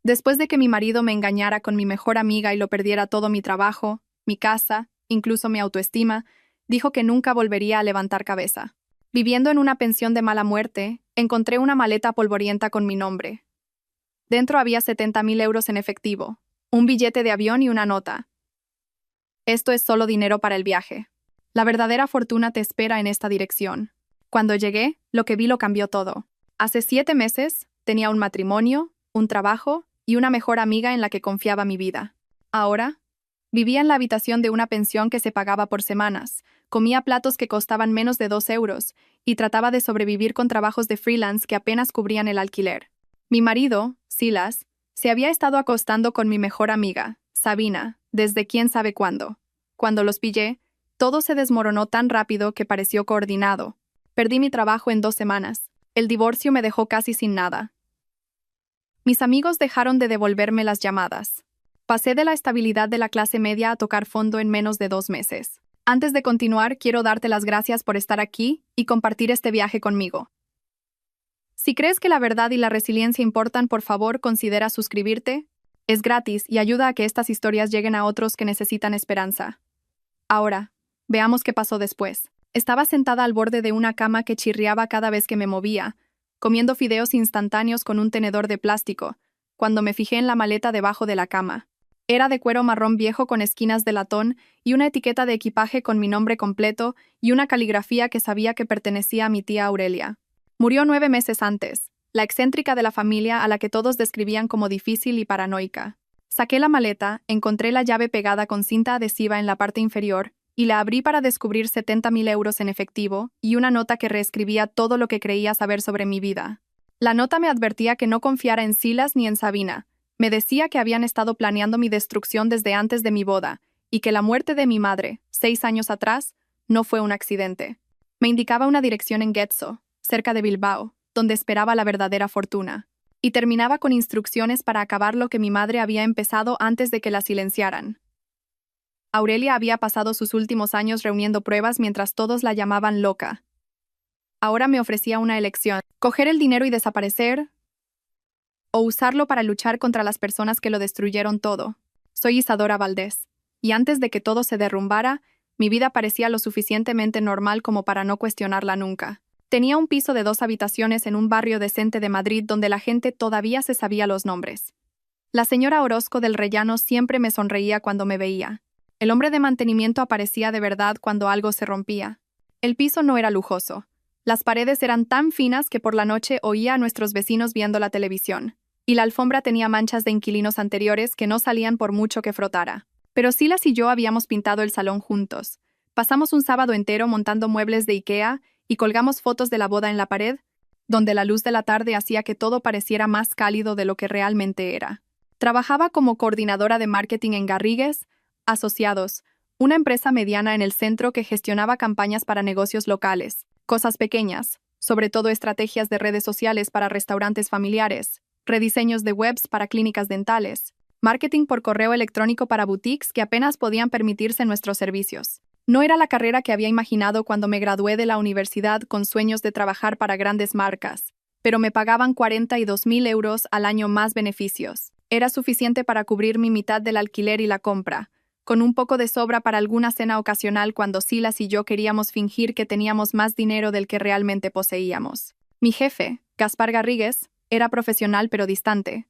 Después de que mi marido me engañara con mi mejor amiga y lo perdiera todo mi trabajo, mi casa, incluso mi autoestima, dijo que nunca volvería a levantar cabeza. Viviendo en una pensión de mala muerte, encontré una maleta polvorienta con mi nombre. Dentro había 70.000 euros en efectivo, un billete de avión y una nota. Esto es solo dinero para el viaje. La verdadera fortuna te espera en esta dirección. Cuando llegué, lo que vi lo cambió todo. Hace 7 meses, tenía un matrimonio, un trabajo y una mejor amiga en la que confiaba mi vida. Ahora, vivía en la habitación de una pensión que se pagaba por semanas, comía platos que costaban menos de 2 euros y trataba de sobrevivir con trabajos de freelance que apenas cubrían el alquiler. Mi marido, Silas, se había estado acostando con mi mejor amiga, Sabina, desde quién sabe cuándo. Cuando los pillé, todo se desmoronó tan rápido que pareció coordinado. Perdí mi trabajo en 2 semanas. El divorcio me dejó casi sin nada. Mis amigos dejaron de devolverme las llamadas. Pasé de la estabilidad de la clase media a tocar fondo en menos de 2 meses. Antes de continuar, quiero darte las gracias por estar aquí y compartir este viaje conmigo. Si crees que la verdad y la resiliencia importan, por favor, considera suscribirte. Es gratis y ayuda a que estas historias lleguen a otros que necesitan esperanza. Ahora, veamos qué pasó después. Estaba sentada al borde de una cama que chirriaba cada vez que me movía, comiendo fideos instantáneos con un tenedor de plástico, cuando me fijé en la maleta debajo de la cama. Era de cuero marrón viejo con esquinas de latón y una etiqueta de equipaje con mi nombre completo y una caligrafía que sabía que pertenecía a mi tía Aurelia. Murió 9 meses antes, la excéntrica de la familia a la que todos describían como difícil y paranoica. Saqué la maleta, encontré la llave pegada con cinta adhesiva en la parte inferior y la abrí para descubrir 70.000 euros en efectivo y una nota que reescribía todo lo que creía saber sobre mi vida. La nota me advertía que no confiara en Silas ni en Sabina. Me decía que habían estado planeando mi destrucción desde antes de mi boda y que la muerte de mi madre, 6 años atrás, no fue un accidente. Me indicaba una dirección en Getxo, cerca de Bilbao, donde esperaba la verdadera fortuna. Y terminaba con instrucciones para acabar lo que mi madre había empezado antes de que la silenciaran. Aurelia había pasado sus últimos años reuniendo pruebas mientras todos la llamaban loca. Ahora me ofrecía una elección: coger el dinero y desaparecer, o usarlo para luchar contra las personas que lo destruyeron todo. Soy Isadora Valdés, y antes de que todo se derrumbara, mi vida parecía lo suficientemente normal como para no cuestionarla nunca. Tenía un piso de 2 habitaciones en un barrio decente de Madrid donde la gente todavía se sabía los nombres. La señora Orozco del Rellano siempre me sonreía cuando me veía. El hombre de mantenimiento aparecía de verdad cuando algo se rompía. El piso no era lujoso. Las paredes eran tan finas que por la noche oía a nuestros vecinos viendo la televisión. Y la alfombra tenía manchas de inquilinos anteriores que no salían por mucho que frotara. Pero Silas y yo habíamos pintado el salón juntos. Pasamos un sábado entero montando muebles de IKEA y colgamos fotos de la boda en la pared, donde la luz de la tarde hacía que todo pareciera más cálido de lo que realmente era. Trabajaba como coordinadora de marketing en Garrigues Asociados, una empresa mediana en el centro que gestionaba campañas para negocios locales, cosas pequeñas, sobre todo estrategias de redes sociales para restaurantes familiares, rediseños de webs para clínicas dentales, marketing por correo electrónico para boutiques que apenas podían permitirse nuestros servicios. No era la carrera que había imaginado cuando me gradué de la universidad con sueños de trabajar para grandes marcas, pero me pagaban 42.000 euros al año más beneficios. Era suficiente para cubrir mi mitad del alquiler y la compra, con un poco de sobra para alguna cena ocasional cuando Silas y yo queríamos fingir que teníamos más dinero del que realmente poseíamos. Mi jefe, Gaspar Garrigues, era profesional pero distante.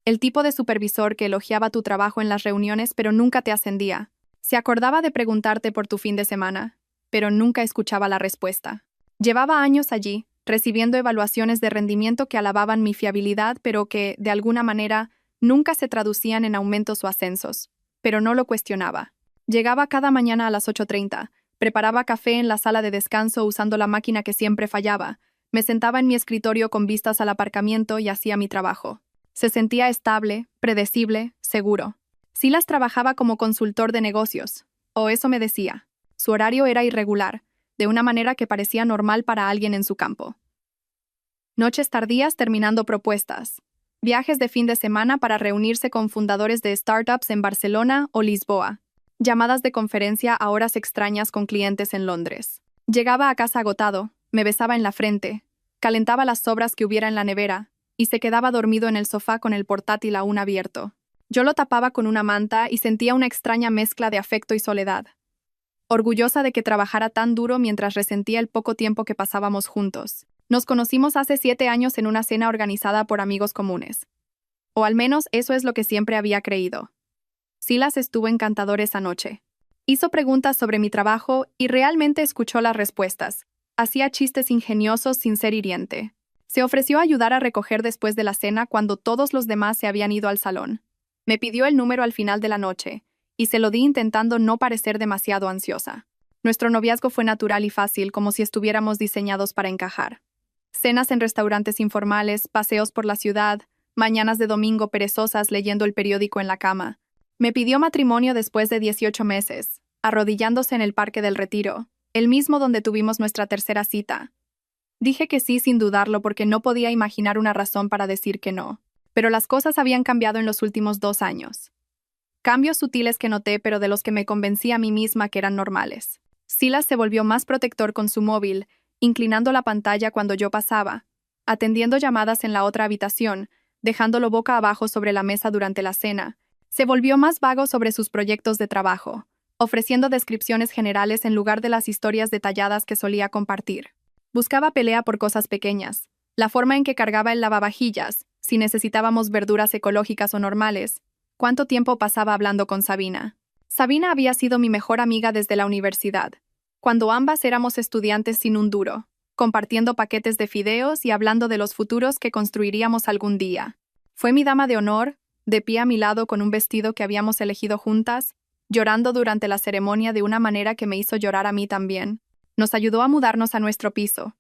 El tipo de supervisor que elogiaba tu trabajo en las reuniones pero nunca te ascendía. Se acordaba de preguntarte por tu fin de semana, pero nunca escuchaba la respuesta. Llevaba años allí, recibiendo evaluaciones de rendimiento que alababan mi fiabilidad pero que, de alguna manera, nunca se traducían en aumentos o ascensos. Pero no lo cuestionaba. Llegaba cada mañana a las 8:30, preparaba café en la sala de descanso usando la máquina que siempre fallaba, me sentaba en mi escritorio con vistas al aparcamiento y hacía mi trabajo. Se sentía estable, predecible, seguro. Silas trabajaba como consultor de negocios, o eso me decía. Su horario era irregular, de una manera que parecía normal para alguien en su campo. Noches tardías terminando propuestas. Viajes de fin de semana para reunirse con fundadores de startups en Barcelona o Lisboa. Llamadas de conferencia a horas extrañas con clientes en Londres. Llegaba a casa agotado, me besaba en la frente, calentaba las sobras que hubiera en la nevera y se quedaba dormido en el sofá con el portátil aún abierto. Yo lo tapaba con una manta y sentía una extraña mezcla de afecto y soledad. Orgullosa de que trabajara tan duro mientras resentía el poco tiempo que pasábamos juntos. Nos conocimos hace 7 años en una cena organizada por amigos comunes. O al menos eso es lo que siempre había creído. Silas estuvo encantador esa noche. Hizo preguntas sobre mi trabajo y realmente escuchó las respuestas. Hacía chistes ingeniosos sin ser hiriente. Se ofreció a ayudar a recoger después de la cena cuando todos los demás se habían ido al salón. Me pidió el número al final de la noche, y se lo di intentando no parecer demasiado ansiosa. Nuestro noviazgo fue natural y fácil, como si estuviéramos diseñados para encajar. Cenas en restaurantes informales, paseos por la ciudad, mañanas de domingo perezosas leyendo el periódico en la cama. Me pidió matrimonio después de 18 meses, arrodillándose en el Parque del Retiro, el mismo donde tuvimos nuestra tercera cita. Dije que sí sin dudarlo porque no podía imaginar una razón para decir que no. Pero las cosas habían cambiado en los últimos 2 años. Cambios sutiles que noté, pero de los que me convencí a mí misma que eran normales. Silas se volvió más protector con su móvil, inclinando la pantalla cuando yo pasaba, atendiendo llamadas en la otra habitación, dejándolo boca abajo sobre la mesa durante la cena. Se volvió más vago sobre sus proyectos de trabajo, ofreciendo descripciones generales en lugar de las historias detalladas que solía compartir. Buscaba pelea por cosas pequeñas, la forma en que cargaba el lavavajillas, si necesitábamos verduras ecológicas o normales. ¿Cuánto tiempo pasaba hablando con Sabina? Sabina había sido mi mejor amiga desde la universidad, cuando ambas éramos estudiantes sin un duro, compartiendo paquetes de fideos y hablando de los futuros que construiríamos algún día. Fue mi dama de honor, de pie a mi lado con un vestido que habíamos elegido juntas, llorando durante la ceremonia de una manera que me hizo llorar a mí también. Nos ayudó a mudarnos a nuestro piso,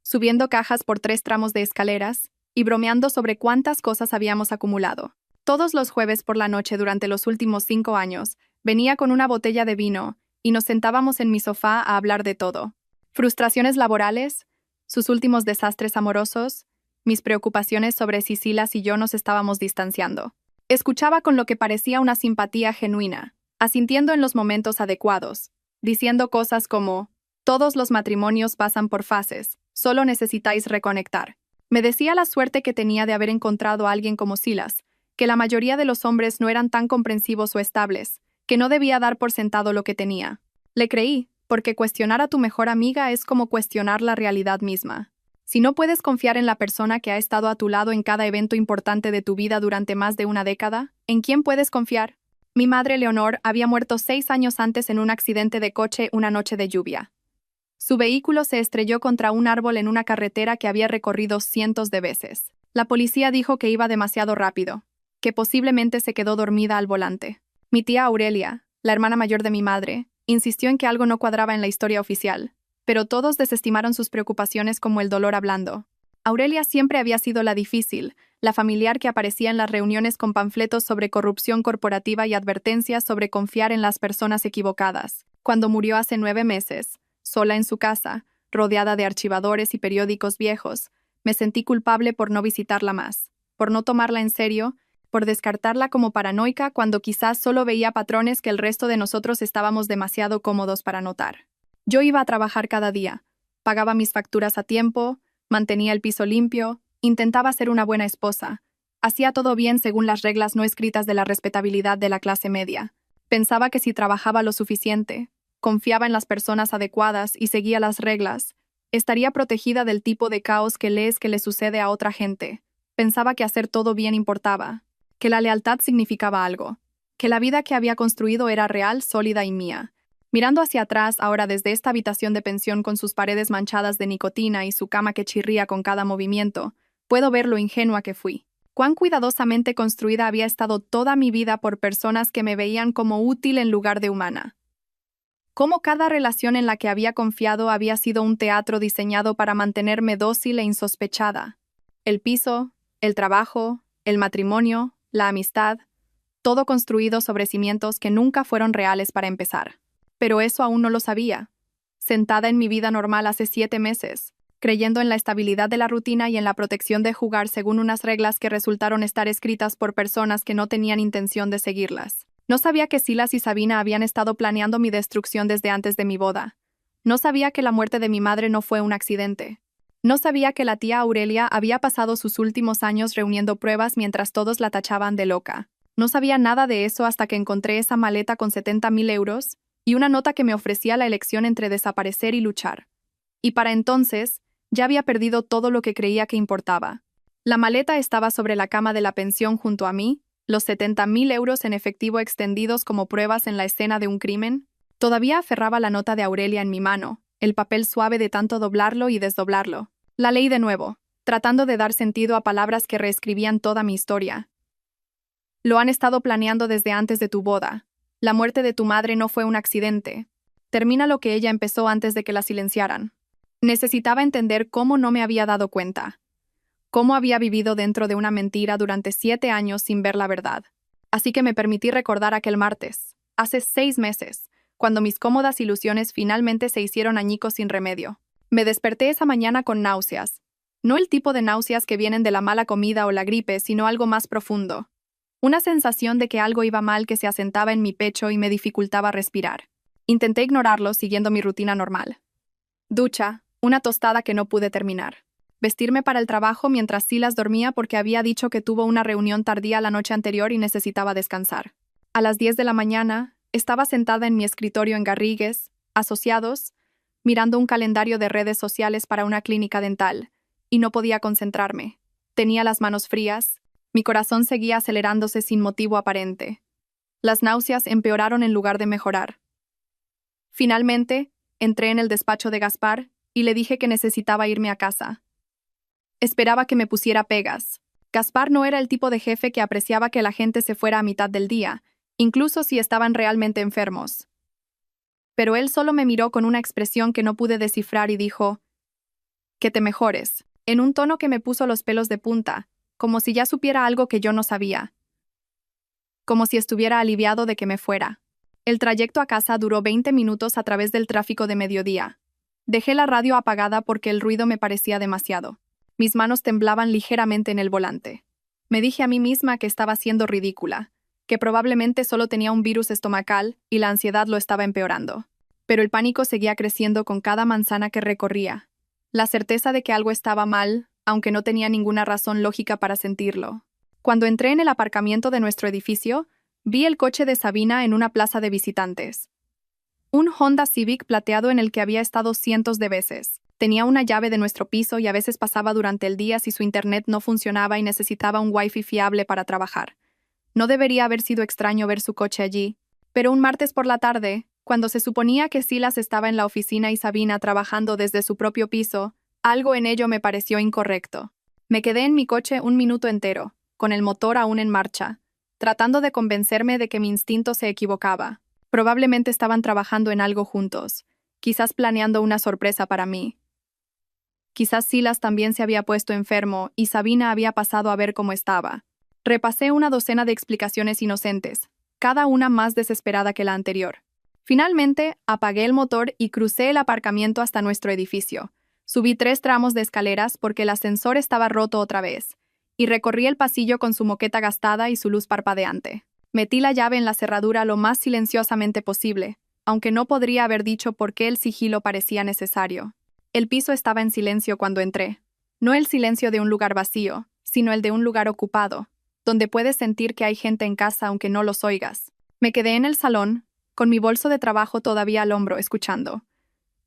subiendo cajas por 3 tramos de escaleras y bromeando sobre cuántas cosas habíamos acumulado. Todos los jueves por la noche durante los últimos 5 años, venía con una botella de vino y nos sentábamos en mi sofá a hablar de todo. Frustraciones laborales, sus últimos desastres amorosos, mis preocupaciones sobre si Silas y yo nos estábamos distanciando. Escuchaba con lo que parecía una simpatía genuina, asintiendo en los momentos adecuados, diciendo cosas como: todos los matrimonios pasan por fases, solo necesitáis reconectar. Me decía la suerte que tenía de haber encontrado a alguien como Silas, que la mayoría de los hombres no eran tan comprensivos o estables, que no debía dar por sentado lo que tenía. Le creí, porque cuestionar a tu mejor amiga es como cuestionar la realidad misma. Si no puedes confiar en la persona que ha estado a tu lado en cada evento importante de tu vida durante más de una década, ¿en quién puedes confiar? Mi madre Leonor había muerto 6 años antes en un accidente de coche una noche de lluvia. Su vehículo se estrelló contra un árbol en una carretera que había recorrido cientos de veces. La policía dijo que iba demasiado rápido, que posiblemente se quedó dormida al volante. Mi tía Aurelia, la hermana mayor de mi madre, insistió en que algo no cuadraba en la historia oficial, pero todos desestimaron sus preocupaciones como el dolor hablando. Aurelia siempre había sido la difícil, la familiar que aparecía en las reuniones con panfletos sobre corrupción corporativa y advertencias sobre confiar en las personas equivocadas. Cuando murió hace 9 meses, sola en su casa, rodeada de archivadores y periódicos viejos, me sentí culpable por no visitarla más, por no tomarla en serio, por descartarla como paranoica cuando quizás solo veía patrones que el resto de nosotros estábamos demasiado cómodos para notar. Yo iba a trabajar cada día, pagaba mis facturas a tiempo, mantenía el piso limpio, intentaba ser una buena esposa, hacía todo bien según las reglas no escritas de la respetabilidad de la clase media. Pensaba que si trabajaba lo suficiente, confiaba en las personas adecuadas y seguía las reglas, estaría protegida del tipo de caos que lees que le sucede a otra gente. Pensaba que hacer todo bien importaba, que la lealtad significaba algo, que la vida que había construido era real, sólida y mía. Mirando hacia atrás ahora desde esta habitación de pensión con sus paredes manchadas de nicotina y su cama que chirría con cada movimiento, puedo ver lo ingenua que fui. Cuán cuidadosamente construida había estado toda mi vida por personas que me veían como útil en lugar de humana. Cómo cada relación en la que había confiado había sido un teatro diseñado para mantenerme dócil e insospechada. El piso, el trabajo, el matrimonio, la amistad, todo construido sobre cimientos que nunca fueron reales para empezar. Pero eso aún no lo sabía. Sentada en mi vida normal hace 7 meses, creyendo en la estabilidad de la rutina y en la protección de jugar según unas reglas que resultaron estar escritas por personas que no tenían intención de seguirlas. No sabía que Silas y Sabina habían estado planeando mi destrucción desde antes de mi boda. No sabía que la muerte de mi madre no fue un accidente. No sabía que la tía Aurelia había pasado sus últimos años reuniendo pruebas mientras todos la tachaban de loca. No sabía nada de eso hasta que encontré esa maleta con 70.000 euros y una nota que me ofrecía la elección entre desaparecer y luchar. Y para entonces, ya había perdido todo lo que creía que importaba. La maleta estaba sobre la cama de la pensión junto a mí, los 70.000 euros en efectivo extendidos como pruebas en la escena de un crimen. Todavía aferraba la nota de Aurelia en mi mano, el papel suave de tanto doblarlo y desdoblarlo. La leí de nuevo, tratando de dar sentido a palabras que reescribían toda mi historia. Lo han estado planeando desde antes de tu boda. La muerte de tu madre no fue un accidente. Termina lo que ella empezó antes de que la silenciaran. Necesitaba entender cómo no me había dado cuenta. Cómo había vivido dentro de una mentira durante 7 años sin ver la verdad. Así que me permití recordar aquel martes, hace 6 meses, cuando mis cómodas ilusiones finalmente se hicieron añicos sin remedio. Me desperté esa mañana con náuseas. No el tipo de náuseas que vienen de la mala comida o la gripe, sino algo más profundo. Una sensación de que algo iba mal que se asentaba en mi pecho y me dificultaba respirar. Intenté ignorarlo siguiendo mi rutina normal. Ducha, una tostada que no pude terminar. Vestirme para el trabajo mientras Silas dormía porque había dicho que tuvo una reunión tardía la noche anterior y necesitaba descansar. A las 10 de la mañana, estaba sentada en mi escritorio en Garrigues, Asociados, mirando un calendario de redes sociales para una clínica dental, y no podía concentrarme. Tenía las manos frías, mi corazón seguía acelerándose sin motivo aparente. Las náuseas empeoraron en lugar de mejorar. Finalmente, entré en el despacho de Gaspar y le dije que necesitaba irme a casa. Esperaba que me pusiera pegas. Gaspar no era el tipo de jefe que apreciaba que la gente se fuera a mitad del día, incluso si estaban realmente enfermos. Pero él solo me miró con una expresión que no pude descifrar y dijo: «Que te mejores», en un tono que me puso los pelos de punta, como si ya supiera algo que yo no sabía. Como si estuviera aliviado de que me fuera. El trayecto a casa duró 20 minutos a través del tráfico de mediodía. Dejé la radio apagada porque el ruido me parecía demasiado. Mis manos temblaban ligeramente en el volante. Me dije a mí misma que estaba siendo ridícula, que probablemente solo tenía un virus estomacal y la ansiedad lo estaba empeorando. Pero el pánico seguía creciendo con cada manzana que recorría. La certeza de que algo estaba mal, aunque no tenía ninguna razón lógica para sentirlo. Cuando entré en el aparcamiento de nuestro edificio, vi el coche de Sabina en una plaza de visitantes. Un Honda Civic plateado en el que había estado cientos de veces. Tenía una llave de nuestro piso y a veces pasaba durante el día si su internet no funcionaba y necesitaba un wifi fiable para trabajar. No debería haber sido extraño ver su coche allí, pero un martes por la tarde, cuando se suponía que Silas estaba en la oficina y Sabina trabajando desde su propio piso, algo en ello me pareció incorrecto. Me quedé en mi coche un minuto entero, con el motor aún en marcha, tratando de convencerme de que mi instinto se equivocaba. Probablemente estaban trabajando en algo juntos, quizás planeando una sorpresa para mí. Quizás Silas también se había puesto enfermo y Sabina había pasado a ver cómo estaba. Repasé una docena de explicaciones inocentes, cada una más desesperada que la anterior. Finalmente, apagué el motor y crucé el aparcamiento hasta nuestro edificio. Subí 3 tramos de escaleras porque el ascensor estaba roto otra vez, y recorrí el pasillo con su moqueta gastada y su luz parpadeante. Metí la llave en la cerradura lo más silenciosamente posible, aunque no podría haber dicho por qué el sigilo parecía necesario. El piso estaba en silencio cuando entré. No el silencio de un lugar vacío, sino el de un lugar ocupado, donde puedes sentir que hay gente en casa aunque no los oigas. Me quedé en el salón, con mi bolso de trabajo todavía al hombro, escuchando.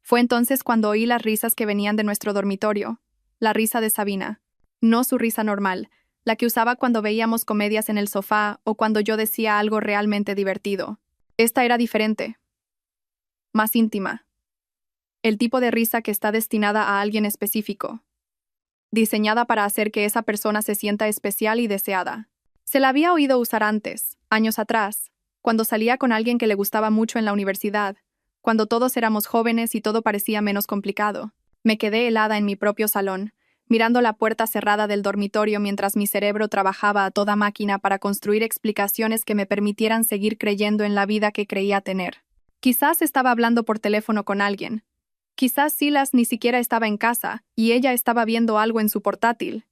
Fue entonces cuando oí las risas que venían de nuestro dormitorio, la risa de Sabina. No su risa normal, la que usaba cuando veíamos comedias en el sofá o cuando yo decía algo realmente divertido. Esta era diferente. Más íntima. El tipo de risa que está destinada a alguien específico. Diseñada para hacer que esa persona se sienta especial y deseada. Se la había oído usar antes, años atrás, cuando salía con alguien que le gustaba mucho en la universidad, cuando todos éramos jóvenes y todo parecía menos complicado. Me quedé helada en mi propio salón, mirando la puerta cerrada del dormitorio mientras mi cerebro trabajaba a toda máquina para construir explicaciones que me permitieran seguir creyendo en la vida que creía tener. Quizás estaba hablando por teléfono con alguien. Quizás Silas ni siquiera estaba en casa y ella estaba viendo algo en su portátil.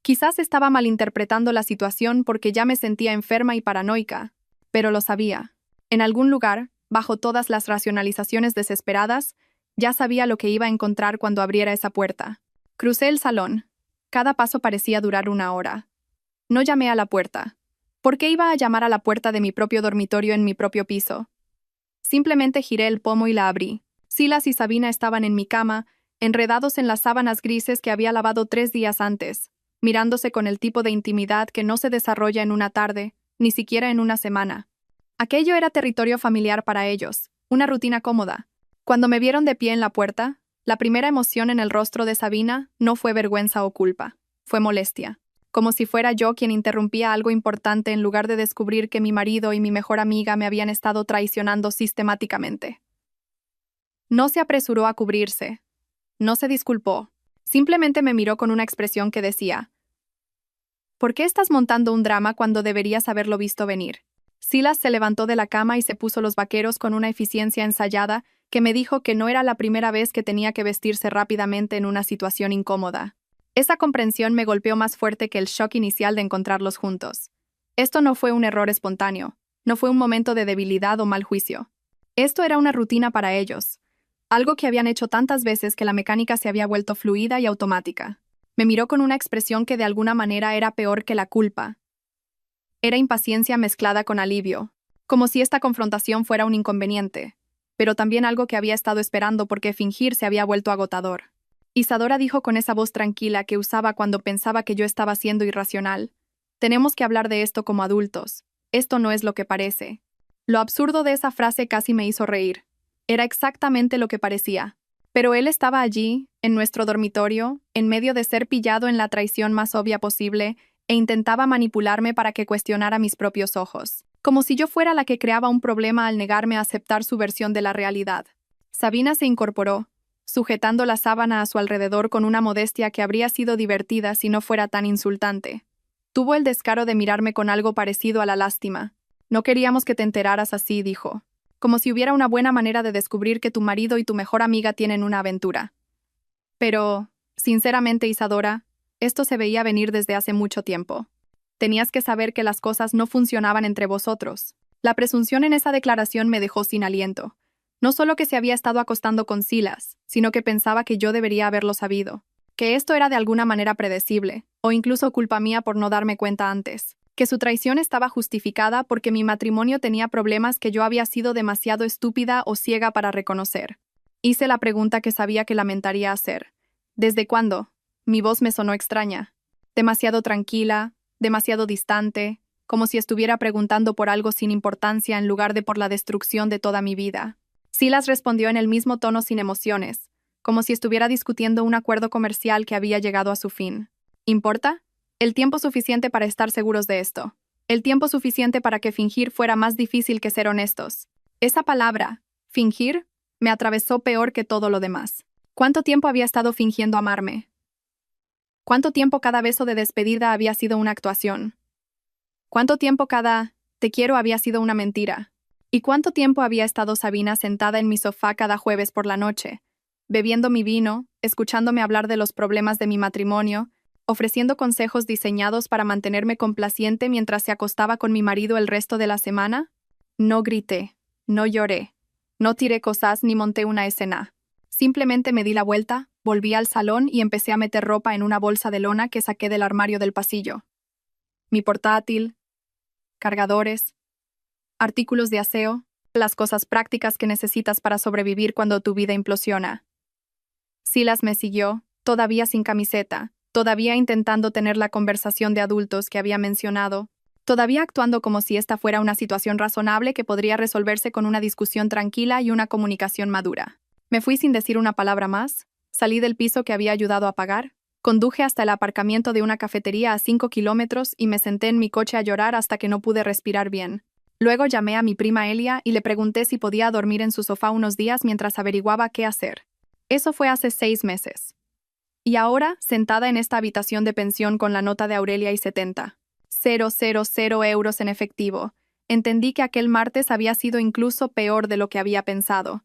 Quizás estaba malinterpretando la situación porque ya me sentía enferma y paranoica, pero lo sabía. En algún lugar, bajo todas las racionalizaciones desesperadas, Ya sabía lo que iba a encontrar cuando abriera esa puerta. Crucé el salón. Cada paso parecía durar 1 hora. No llamé a la puerta. ¿Por qué iba a llamar a la puerta de mi propio dormitorio en mi propio piso? Simplemente giré el pomo y la abrí. Silas y Sabina estaban en mi cama, enredados en las sábanas grises que había lavado 3 días antes, mirándose con el tipo de intimidad que no se desarrolla en una tarde, ni siquiera en una semana. Aquello era territorio familiar para ellos, una rutina cómoda. Cuando me vieron de pie en la puerta, la primera emoción en el rostro de Sabina no fue vergüenza o culpa, fue molestia. Como si fuera yo quien interrumpía algo importante en lugar de descubrir que mi marido y mi mejor amiga me habían estado traicionando sistemáticamente. No se apresuró a cubrirse. No se disculpó. Simplemente me miró con una expresión que decía: ¿por qué estás montando un drama cuando deberías haberlo visto venir? Silas se levantó de la cama y se puso los vaqueros con una eficiencia ensayada que me dijo que no era la primera vez que tenía que vestirse rápidamente en una situación incómoda. Esa comprensión me golpeó más fuerte que el shock inicial de encontrarlos juntos. Esto no fue un error espontáneo, no fue un momento de debilidad o mal juicio. Esto era una rutina para ellos, algo que habían hecho tantas veces que la mecánica se había vuelto fluida y automática. Me miró con una expresión que de alguna manera era peor que la culpa. Era impaciencia mezclada con alivio, como si esta confrontación fuera un inconveniente, pero también algo que había estado esperando porque fingir se había vuelto agotador. Isadora dijo con esa voz tranquila que usaba cuando pensaba que yo estaba siendo irracional: tenemos que hablar de esto como adultos. Esto no es lo que parece. Lo absurdo de esa frase casi me hizo reír. Era exactamente lo que parecía. Pero él estaba allí, en nuestro dormitorio, en medio de ser pillado en la traición más obvia posible, e intentaba manipularme para que cuestionara mis propios ojos, como si yo fuera la que creaba un problema al negarme a aceptar su versión de la realidad. Sabina se incorporó, sujetando la sábana a su alrededor con una modestia que habría sido divertida si no fuera tan insultante. Tuvo el descaro de mirarme con algo parecido a la lástima. No queríamos que te enteraras así, dijo, como si hubiera una buena manera de descubrir que tu marido y tu mejor amiga tienen una aventura. Pero, sinceramente, Isadora, esto se veía venir desde hace mucho tiempo. Tenías que saber que las cosas no funcionaban entre vosotros. La presunción en esa declaración me dejó sin aliento. No solo que se había estado acostando con Silas, sino que pensaba que yo debería haberlo sabido. Que esto era de alguna manera predecible, o incluso culpa mía por no darme cuenta antes. Que su traición estaba justificada porque mi matrimonio tenía problemas que yo había sido demasiado estúpida o ciega para reconocer. Hice la pregunta que sabía que lamentaría hacer. ¿Desde cuándo? Mi voz me sonó extraña. Demasiado tranquila, demasiado distante, como si estuviera preguntando por algo sin importancia en lugar de por la destrucción de toda mi vida. Silas respondió en el mismo tono sin emociones, como si estuviera discutiendo un acuerdo comercial que había llegado a su fin. ¿Importa? El tiempo suficiente para estar seguros de esto. El tiempo suficiente para que fingir fuera más difícil que ser honestos. Esa palabra, fingir, me atravesó peor que todo lo demás. ¿Cuánto tiempo había estado fingiendo amarme? ¿Cuánto tiempo cada beso de despedida había sido una actuación? ¿Cuánto tiempo cada te quiero había sido una mentira? ¿Y cuánto tiempo había estado Sabina sentada en mi sofá cada jueves por la noche, bebiendo mi vino, escuchándome hablar de los problemas de mi matrimonio, ofreciendo consejos diseñados para mantenerme complaciente mientras se acostaba con mi marido el resto de la semana? No grité, no lloré, no tiré cosas ni monté una escena. Simplemente me di la vuelta, volví al salón y empecé a meter ropa en una bolsa de lona que saqué del armario del pasillo. Mi portátil, cargadores, artículos de aseo, las cosas prácticas que necesitas para sobrevivir cuando tu vida implosiona. Silas me siguió, todavía sin camiseta, todavía intentando tener la conversación de adultos que había mencionado, todavía actuando como si esta fuera una situación razonable que podría resolverse con una discusión tranquila y una comunicación madura. Me fui sin decir una palabra más, salí del piso que había ayudado a pagar, conduje hasta el aparcamiento de una cafetería a 5 kilómetros y me senté en mi coche a llorar hasta que no pude respirar bien. Luego llamé a mi prima Elia y le pregunté si podía dormir en su sofá unos días mientras averiguaba qué hacer. Eso fue hace 6 meses. Y ahora, sentada en esta habitación de pensión con la nota de Aurelia y 70,000 euros en efectivo, entendí que aquel martes había sido incluso peor de lo que había pensado.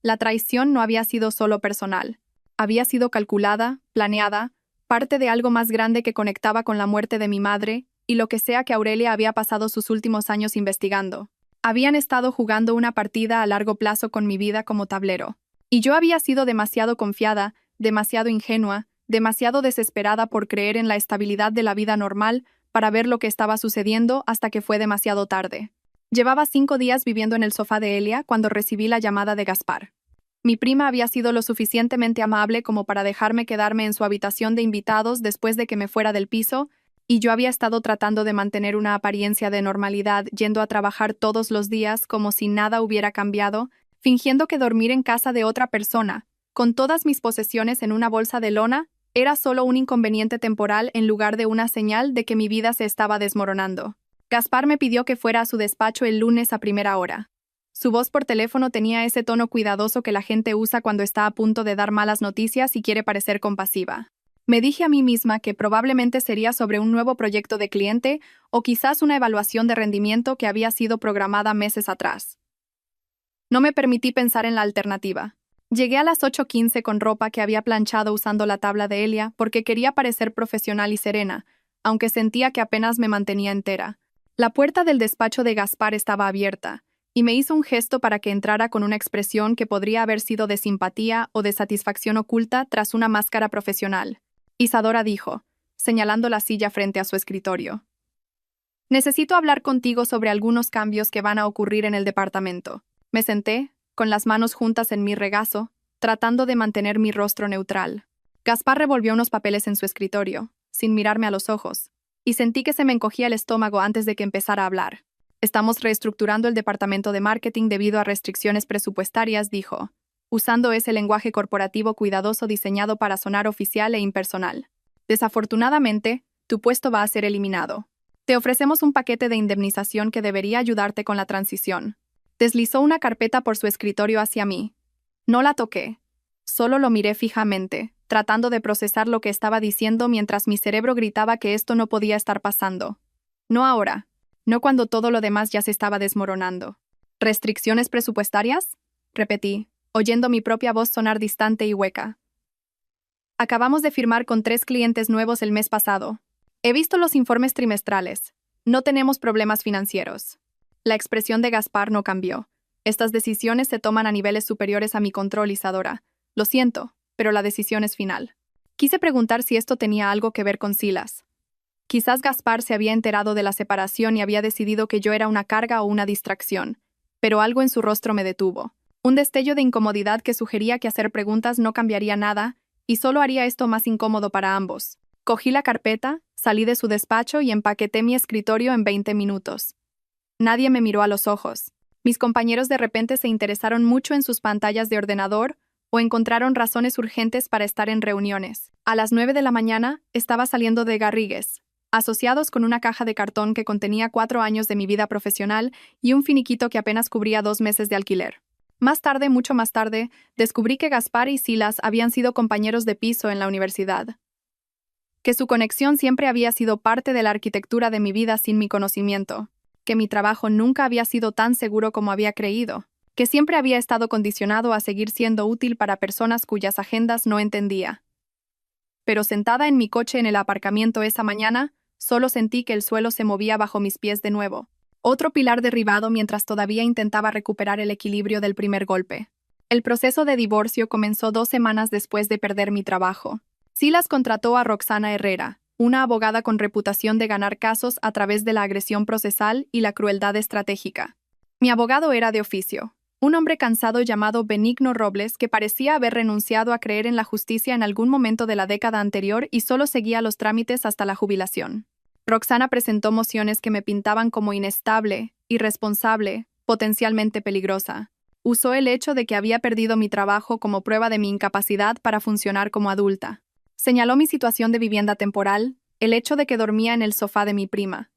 La traición no había sido solo personal. Había sido calculada, planeada, parte de algo más grande que conectaba con la muerte de mi madre y lo que sea que Aurelia había pasado sus últimos años investigando. Habían estado jugando una partida a largo plazo con mi vida como tablero. Y yo había sido demasiado confiada, demasiado ingenua, demasiado desesperada por creer en la estabilidad de la vida normal para ver lo que estaba sucediendo hasta que fue demasiado tarde. Llevaba 5 días viviendo en el sofá de Elia cuando recibí la llamada de Gaspar. Mi prima había sido lo suficientemente amable como para dejarme quedarme en su habitación de invitados después de que me fuera del piso, y yo había estado tratando de mantener una apariencia de normalidad yendo a trabajar todos los días como si nada hubiera cambiado, fingiendo que dormir en casa de otra persona, con todas mis posesiones en una bolsa de lona, era solo un inconveniente temporal en lugar de una señal de que mi vida se estaba desmoronando. Gaspar me pidió que fuera a su despacho el lunes a primera hora. Su voz por teléfono tenía ese tono cuidadoso que la gente usa cuando está a punto de dar malas noticias y quiere parecer compasiva. Me dije a mí misma que probablemente sería sobre un nuevo proyecto de cliente o quizás una evaluación de rendimiento que había sido programada meses atrás. No me permití pensar en la alternativa. Llegué a las 8:15 con ropa que había planchado usando la tabla de Elia porque quería parecer profesional y serena, aunque sentía que apenas me mantenía entera. La puerta del despacho de Gaspar estaba abierta, y me hizo un gesto para que entrara con una expresión que podría haber sido de simpatía o de satisfacción oculta tras una máscara profesional. Isadora dijo, señalando la silla frente a su escritorio. Necesito hablar contigo sobre algunos cambios que van a ocurrir en el departamento. Me senté, con las manos juntas en mi regazo, tratando de mantener mi rostro neutral. Gaspar revolvió unos papeles en su escritorio, sin mirarme a los ojos, y sentí que se me encogía el estómago antes de que empezara a hablar. Estamos reestructurando el departamento de marketing debido a restricciones presupuestarias, dijo, usando ese lenguaje corporativo cuidadoso diseñado para sonar oficial e impersonal. Desafortunadamente, tu puesto va a ser eliminado. Te ofrecemos un paquete de indemnización que debería ayudarte con la transición. Deslizó una carpeta por su escritorio hacia mí. No la toqué. Solo lo miré fijamente, tratando de procesar lo que estaba diciendo mientras mi cerebro gritaba que esto no podía estar pasando. No ahora. No cuando todo lo demás ya se estaba desmoronando. ¿Restricciones presupuestarias? Repetí, oyendo mi propia voz sonar distante y hueca. Acabamos de firmar con 3 clientes nuevos el mes pasado. He visto los informes trimestrales. No tenemos problemas financieros. La expresión de Gaspar no cambió. Estas decisiones se toman a niveles superiores a mi control, Isadora. Lo siento, pero la decisión es final. Quise preguntar si esto tenía algo que ver con Silas. Quizás Gaspar se había enterado de la separación y había decidido que yo era una carga o una distracción, pero algo en su rostro me detuvo. Un destello de incomodidad que sugería que hacer preguntas no cambiaría nada y solo haría esto más incómodo para ambos. Cogí la carpeta, salí de su despacho y empaqueté mi escritorio en 20 minutos. Nadie me miró a los ojos. Mis compañeros de repente se interesaron mucho en sus pantallas de ordenador o encontraron razones urgentes para estar en reuniones. A las 9 de la mañana estaba saliendo de Garrigues, asociados con una caja de cartón que contenía 4 años de mi vida profesional y un finiquito que apenas cubría 2 meses de alquiler. Más tarde, mucho más tarde, descubrí que Gaspar y Silas habían sido compañeros de piso en la universidad. Que su conexión siempre había sido parte de la arquitectura de mi vida sin mi conocimiento. Que mi trabajo nunca había sido tan seguro como había creído. Que siempre había estado condicionado a seguir siendo útil para personas cuyas agendas no entendía. Pero sentada en mi coche en el aparcamiento esa mañana, solo sentí que el suelo se movía bajo mis pies de nuevo. Otro pilar derribado mientras todavía intentaba recuperar el equilibrio del primer golpe. El proceso de divorcio comenzó 2 semanas después de perder mi trabajo. Silas contrató a Roxana Herrera, una abogada con reputación de ganar casos a través de la agresión procesal y la crueldad estratégica. Mi abogado era de oficio, un hombre cansado llamado Benigno Robles que parecía haber renunciado a creer en la justicia en algún momento de la década anterior y solo seguía los trámites hasta la jubilación. Roxana presentó mociones que me pintaban como inestable, irresponsable, potencialmente peligrosa. Usó el hecho de que había perdido mi trabajo como prueba de mi incapacidad para funcionar como adulta. Señaló mi situación de vivienda temporal, el hecho de que dormía en el sofá de mi prima,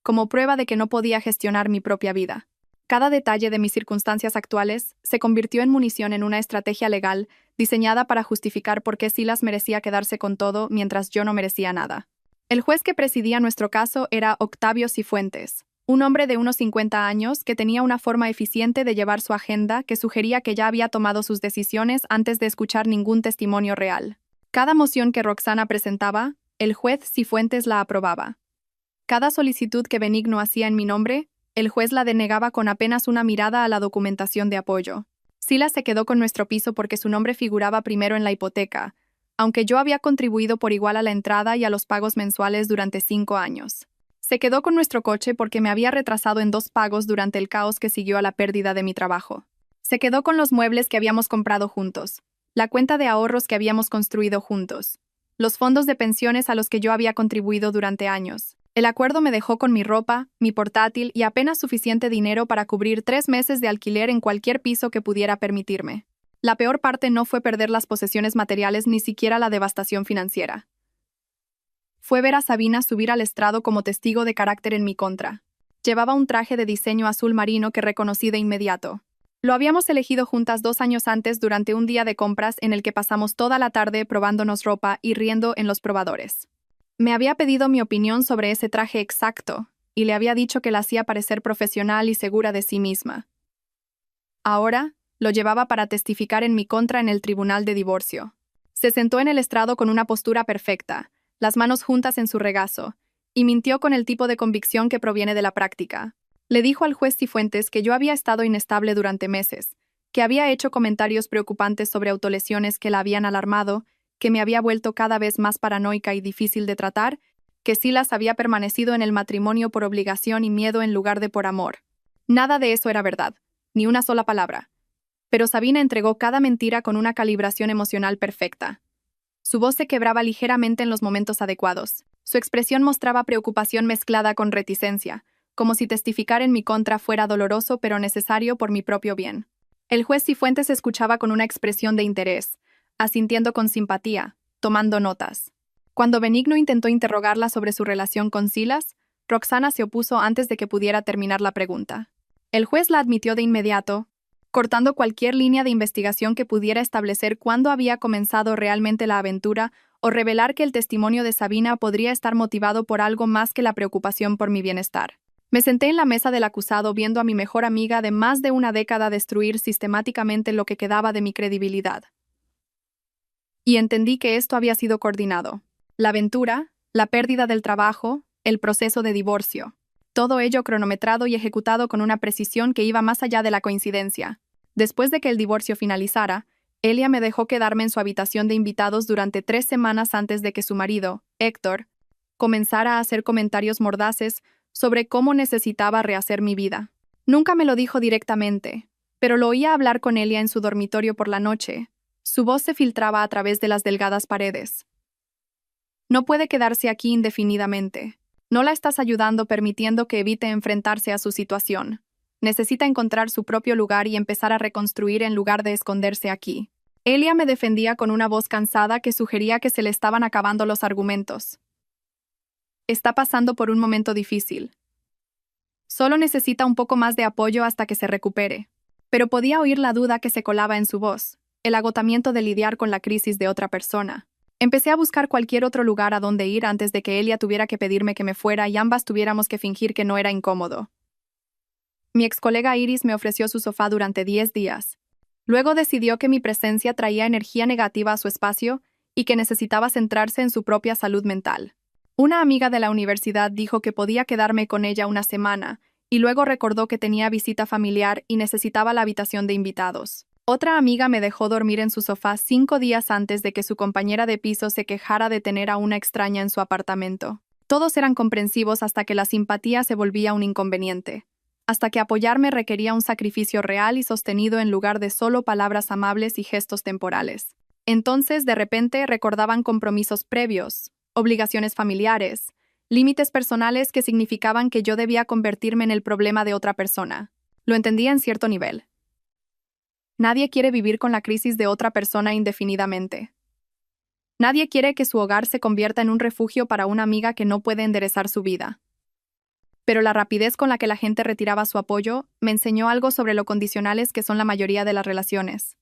como prueba de que no podía gestionar mi propia vida. Cada detalle de mis circunstancias actuales se convirtió en munición en una estrategia legal diseñada para justificar por qué Silas merecía quedarse con todo mientras yo no merecía nada. El juez que presidía nuestro caso era Octavio Cifuentes, un hombre de unos 50 años que tenía una forma eficiente de llevar su agenda que sugería que ya había tomado sus decisiones antes de escuchar ningún testimonio real. Cada moción que Roxana presentaba, el juez Cifuentes la aprobaba. Cada solicitud que Benigno hacía en mi nombre, el juez la denegaba con apenas una mirada a la documentación de apoyo. Silas se quedó con nuestro piso porque su nombre figuraba primero en la hipoteca, aunque yo había contribuido por igual a la entrada y a los pagos mensuales durante 5 años. Se quedó con nuestro coche porque me había retrasado en 2 pagos durante el caos que siguió a la pérdida de mi trabajo. Se quedó con los muebles que habíamos comprado juntos, la cuenta de ahorros que habíamos construido juntos, los fondos de pensiones a los que yo había contribuido durante años. El acuerdo me dejó con mi ropa, mi portátil y apenas suficiente dinero para cubrir 3 meses de alquiler en cualquier piso que pudiera permitirme. La peor parte no fue perder las posesiones materiales ni siquiera la devastación financiera. Fue ver a Sabina subir al estrado como testigo de carácter en mi contra. Llevaba un traje de diseño azul marino que reconocí de inmediato. Lo habíamos elegido juntas 2 años antes durante un día de compras en el que pasamos toda la tarde probándonos ropa y riendo en los probadores. Me había pedido mi opinión sobre ese traje exacto, y le había dicho que la hacía parecer profesional y segura de sí misma. Ahora, lo llevaba para testificar en mi contra en el tribunal de divorcio. Se sentó en el estrado con una postura perfecta, las manos juntas en su regazo, y mintió con el tipo de convicción que proviene de la práctica. Le dijo al juez Cifuentes que yo había estado inestable durante meses, que había hecho comentarios preocupantes sobre autolesiones que la habían alarmado, que me había vuelto cada vez más paranoica y difícil de tratar, que Silas había permanecido en el matrimonio por obligación y miedo en lugar de por amor. Nada de eso era verdad, ni una sola palabra. Pero Sabina entregó cada mentira con una calibración emocional perfecta. Su voz se quebraba ligeramente en los momentos adecuados. Su expresión mostraba preocupación mezclada con reticencia, como si testificar en mi contra fuera doloroso pero necesario por mi propio bien. El juez Cifuentes escuchaba con una expresión de interés, asintiendo con simpatía, tomando notas. Cuando Benigno intentó interrogarla sobre su relación con Silas, Roxana se opuso antes de que pudiera terminar la pregunta. El juez la admitió de inmediato, cortando cualquier línea de investigación que pudiera establecer cuándo había comenzado realmente la aventura o revelar que el testimonio de Sabina podría estar motivado por algo más que la preocupación por mi bienestar. Me senté en la mesa del acusado viendo a mi mejor amiga de más de una década destruir sistemáticamente lo que quedaba de mi credibilidad. Y entendí que esto había sido coordinado. La aventura, la pérdida del trabajo, el proceso de divorcio. Todo ello cronometrado y ejecutado con una precisión que iba más allá de la coincidencia. Después de que el divorcio finalizara, Elia me dejó quedarme en su habitación de invitados durante 3 semanas antes de que su marido, Héctor, comenzara a hacer comentarios mordaces sobre cómo necesitaba rehacer mi vida. Nunca me lo dijo directamente, pero lo oía hablar con Elia en su dormitorio por la noche. Su voz se filtraba a través de las delgadas paredes. No puede quedarse aquí indefinidamente. No la estás ayudando permitiendo que evite enfrentarse a su situación. Necesita encontrar su propio lugar y empezar a reconstruir en lugar de esconderse aquí. Elia me defendía con una voz cansada que sugería que se le estaban acabando los argumentos. Está pasando por un momento difícil. Solo necesita un poco más de apoyo hasta que se recupere. Pero podía oír la duda que se colaba en su voz, el agotamiento de lidiar con la crisis de otra persona. Empecé a buscar cualquier otro lugar a donde ir antes de que Elia tuviera que pedirme que me fuera y ambas tuviéramos que fingir que no era incómodo. Mi ex colega Iris me ofreció su sofá durante 10 días. Luego decidió que mi presencia traía energía negativa a su espacio y que necesitaba centrarse en su propia salud mental. Una amiga de la universidad dijo que podía quedarme con ella una semana, y luego recordó que tenía visita familiar y necesitaba la habitación de invitados. Otra amiga me dejó dormir en su sofá 5 días antes de que su compañera de piso se quejara de tener a una extraña en su apartamento. Todos eran comprensivos hasta que la simpatía se volvía un inconveniente. Hasta que apoyarme requería un sacrificio real y sostenido en lugar de solo palabras amables y gestos temporales. Entonces, de repente, recordaban compromisos previos, obligaciones familiares, límites personales que significaban que yo debía convertirme en el problema de otra persona. Lo entendía en cierto nivel. Nadie quiere vivir con la crisis de otra persona indefinidamente. Nadie quiere que su hogar se convierta en un refugio para una amiga que no puede enderezar su vida. Pero la rapidez con la que la gente retiraba su apoyo me enseñó algo sobre lo condicionales que son la mayoría de las relaciones.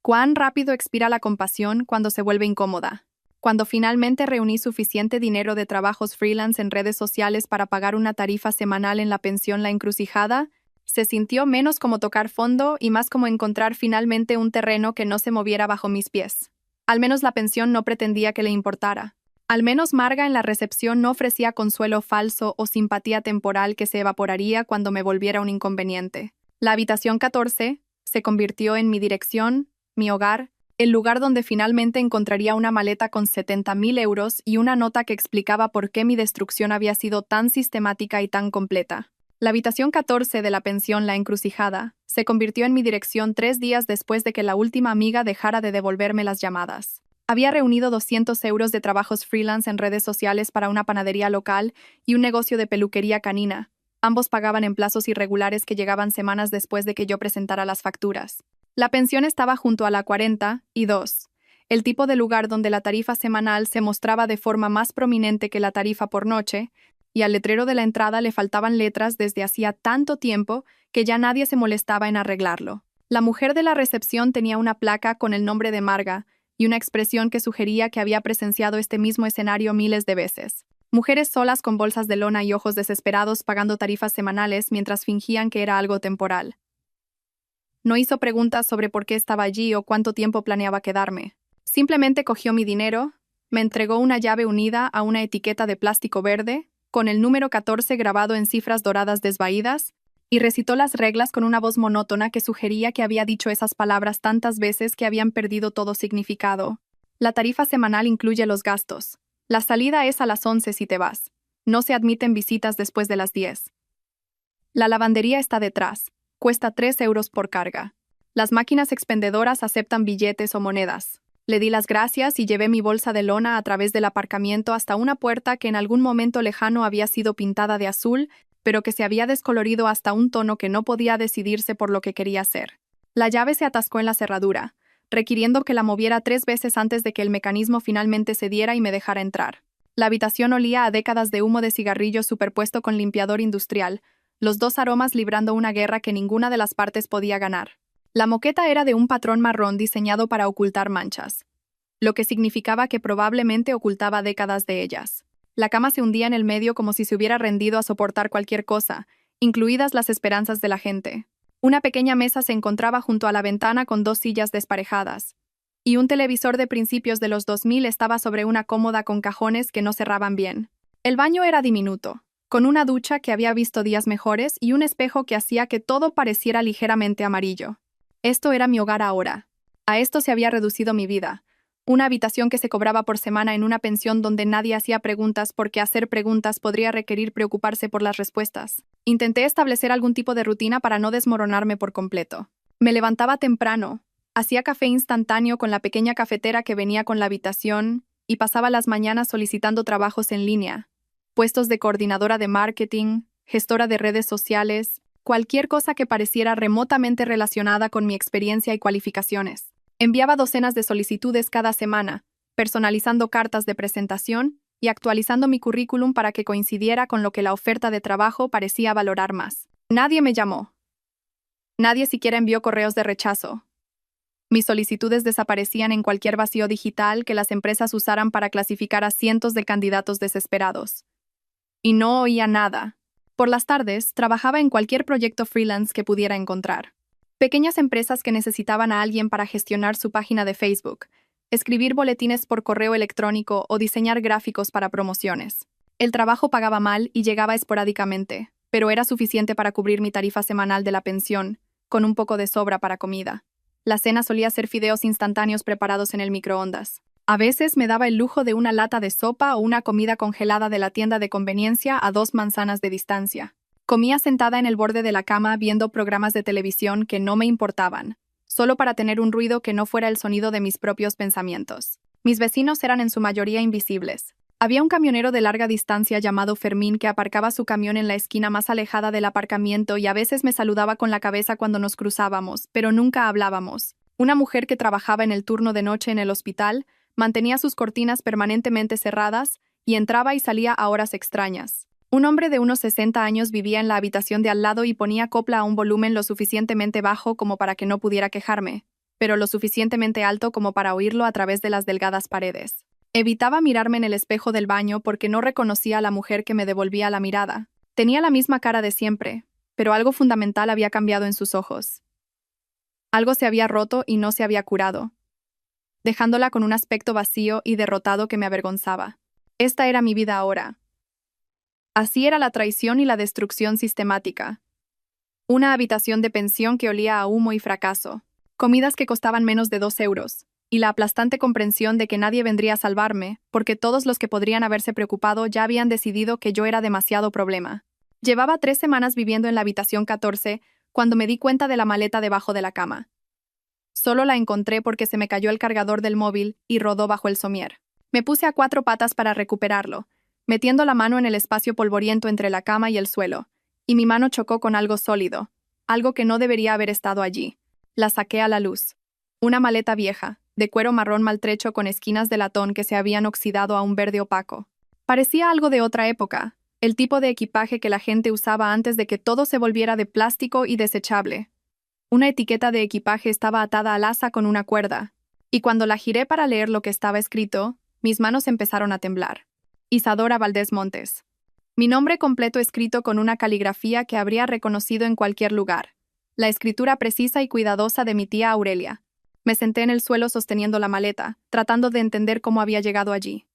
Cuán rápido expira la compasión cuando se vuelve incómoda. Cuando finalmente reuní suficiente dinero de trabajos freelance en redes sociales para pagar una tarifa semanal en la pensión La Encrucijada, se sintió menos como tocar fondo y más como encontrar finalmente un terreno que no se moviera bajo mis pies. Al menos la pensión no pretendía que le importara. Al menos Marga en la recepción no ofrecía consuelo falso o simpatía temporal que se evaporaría cuando me volviera un inconveniente. La habitación 14, se convirtió en mi dirección, mi hogar, el lugar donde finalmente encontraría una maleta con 70.000 euros y una nota que explicaba por qué mi destrucción había sido tan sistemática y tan completa. La habitación 14 de la pensión La Encrucijada se convirtió en mi dirección 3 días después de que la última amiga dejara de devolverme las llamadas. Había reunido 200 euros de trabajos freelance en redes sociales para una panadería local y un negocio de peluquería canina. Ambos pagaban en plazos irregulares que llegaban semanas después de que yo presentara las facturas. La pensión estaba junto a la 42, el tipo de lugar donde la tarifa semanal se mostraba de forma más prominente que la tarifa por noche, y al letrero de la entrada le faltaban letras desde hacía tanto tiempo que ya nadie se molestaba en arreglarlo. La mujer de la recepción tenía una placa con el nombre de Marga y una expresión que sugería que había presenciado este mismo escenario miles de veces. Mujeres solas con bolsas de lona y ojos desesperados pagando tarifas semanales mientras fingían que era algo temporal. No hizo preguntas sobre por qué estaba allí o cuánto tiempo planeaba quedarme. Simplemente cogió mi dinero, me entregó una llave unida a una etiqueta de plástico verde, con el número 14 grabado en cifras doradas desvaídas, y recitó las reglas con una voz monótona que sugería que había dicho esas palabras tantas veces que habían perdido todo significado. La tarifa semanal incluye los gastos. La salida es a las 11 si te vas. No se admiten visitas después de las 10. La lavandería está detrás. Cuesta 3 euros por carga. Las máquinas expendedoras aceptan billetes o monedas. Le di las gracias y llevé mi bolsa de lona a través del aparcamiento hasta una puerta que en algún momento lejano había sido pintada de azul, pero que se había descolorido hasta un tono que no podía decidirse por lo que quería hacer. La llave se atascó en la cerradura, requiriendo que la moviera 3 veces antes de que el mecanismo finalmente cediera y me dejara entrar. La habitación olía a décadas de humo de cigarrillo superpuesto con limpiador industrial, los dos aromas librando una guerra que ninguna de las partes podía ganar. La moqueta era de un patrón marrón diseñado para ocultar manchas, lo que significaba que probablemente ocultaba décadas de ellas. La cama se hundía en el medio como si se hubiera rendido a soportar cualquier cosa, incluidas las esperanzas de la gente. Una pequeña mesa se encontraba junto a la ventana con 2 sillas desparejadas, y un televisor de principios de los 2000 estaba sobre una cómoda con cajones que no cerraban bien. El baño era diminuto, con una ducha que había visto días mejores y un espejo que hacía que todo pareciera ligeramente amarillo. Esto era mi hogar ahora. A esto se había reducido mi vida. Una habitación que se cobraba por semana en una pensión donde nadie hacía preguntas porque hacer preguntas podría requerir preocuparse por las respuestas. Intenté establecer algún tipo de rutina para no desmoronarme por completo. Me levantaba temprano, hacía café instantáneo con la pequeña cafetera que venía con la habitación y pasaba las mañanas solicitando trabajos en línea, puestos de coordinadora de marketing, gestora de redes sociales, cualquier cosa que pareciera remotamente relacionada con mi experiencia y cualificaciones. Enviaba docenas de solicitudes cada semana, personalizando cartas de presentación y actualizando mi currículum para que coincidiera con lo que la oferta de trabajo parecía valorar más. Nadie me llamó. Nadie siquiera envió correos de rechazo. Mis solicitudes desaparecían en cualquier vacío digital que las empresas usaran para clasificar a cientos de candidatos desesperados. Y no oía nada. Por las tardes, trabajaba en cualquier proyecto freelance que pudiera encontrar. Pequeñas empresas que necesitaban a alguien para gestionar su página de Facebook, escribir boletines por correo electrónico o diseñar gráficos para promociones. El trabajo pagaba mal y llegaba esporádicamente, pero era suficiente para cubrir mi tarifa semanal de la pensión, con un poco de sobra para comida. La cena solía ser fideos instantáneos preparados en el microondas. A veces me daba el lujo de una lata de sopa o una comida congelada de la tienda de conveniencia a 2 manzanas de distancia. Comía sentada en el borde de la cama viendo programas de televisión que no me importaban, solo para tener un ruido que no fuera el sonido de mis propios pensamientos. Mis vecinos eran en su mayoría invisibles. Había un camionero de larga distancia llamado Fermín que aparcaba su camión en la esquina más alejada del aparcamiento y a veces me saludaba con la cabeza cuando nos cruzábamos, pero nunca hablábamos. Una mujer que trabajaba en el turno de noche en el hospital mantenía sus cortinas permanentemente cerradas y entraba y salía a horas extrañas. Un hombre de unos 60 años vivía en la habitación de al lado y ponía copla a un volumen lo suficientemente bajo como para que no pudiera quejarme, pero lo suficientemente alto como para oírlo a través de las delgadas paredes. Evitaba mirarme en el espejo del baño porque no reconocía a la mujer que me devolvía la mirada. Tenía la misma cara de siempre, pero algo fundamental había cambiado en sus ojos. Algo se había roto y no se había curado, dejándola con un aspecto vacío y derrotado que me avergonzaba. Esta era mi vida ahora. Así era la traición y la destrucción sistemática. Una habitación de pensión que olía a humo y fracaso. Comidas que costaban menos de 2 euros. Y la aplastante comprensión de que nadie vendría a salvarme, porque todos los que podrían haberse preocupado ya habían decidido que yo era demasiado problema. Llevaba 3 semanas viviendo en la habitación 14 cuando me di cuenta de la maleta debajo de la cama. Solo la encontré porque se me cayó el cargador del móvil y rodó bajo el somier. Me puse a 4 patas para recuperarlo, metiendo la mano en el espacio polvoriento entre la cama y el suelo, y mi mano chocó con algo sólido, algo que no debería haber estado allí. La saqué a la luz. Una maleta vieja, de cuero marrón maltrecho con esquinas de latón que se habían oxidado a un verde opaco. Parecía algo de otra época, el tipo de equipaje que la gente usaba antes de que todo se volviera de plástico y desechable. Una etiqueta de equipaje estaba atada al asa con una cuerda, y cuando la giré para leer lo que estaba escrito, mis manos empezaron a temblar. Isadora Valdés Montes. Mi nombre completo escrito con una caligrafía que habría reconocido en cualquier lugar. La escritura precisa y cuidadosa de mi tía Aurelia. Me senté en el suelo sosteniendo la maleta, tratando de entender cómo había llegado allí.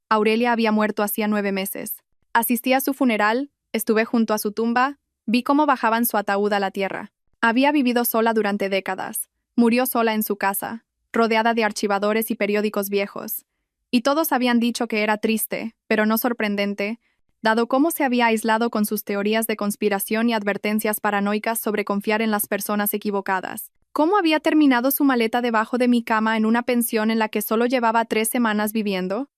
Aurelia había muerto hacía 9 meses. Asistí a su funeral, estuve junto a su tumba, vi cómo bajaban su ataúd a la tierra. Había vivido sola durante décadas. Murió sola en su casa, rodeada de archivadores y periódicos viejos. Y todos habían dicho que era triste, pero no sorprendente, dado cómo se había aislado con sus teorías de conspiración y advertencias paranoicas sobre confiar en las personas equivocadas. ¿Cómo había terminado su maleta debajo de mi cama en una pensión en la que solo llevaba 3 semanas viviendo?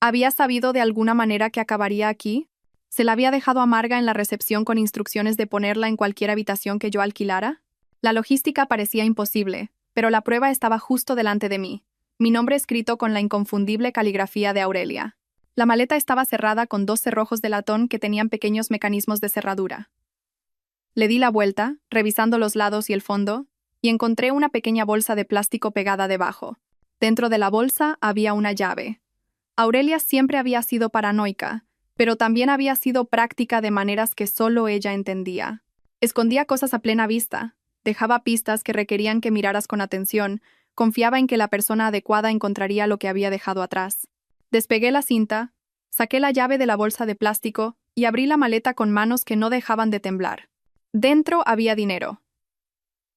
¿Había sabido de alguna manera que acabaría aquí? ¿Se la había dejado amarga en la recepción con instrucciones de ponerla en cualquier habitación que yo alquilara? La logística parecía imposible, pero la prueba estaba justo delante de mí. Mi nombre escrito con la inconfundible caligrafía de Aurelia. La maleta estaba cerrada con 2 cerrojos de latón que tenían pequeños mecanismos de cerradura. Le di la vuelta, revisando los lados y el fondo, y encontré una pequeña bolsa de plástico pegada debajo. Dentro de la bolsa había una llave. Aurelia siempre había sido paranoica, pero también había sido práctica de maneras que solo ella entendía. Escondía cosas a plena vista, dejaba pistas que requerían que miraras con atención, confiaba en que la persona adecuada encontraría lo que había dejado atrás. Despegué la cinta, saqué la llave de la bolsa de plástico y abrí la maleta con manos que no dejaban de temblar. Dentro había dinero.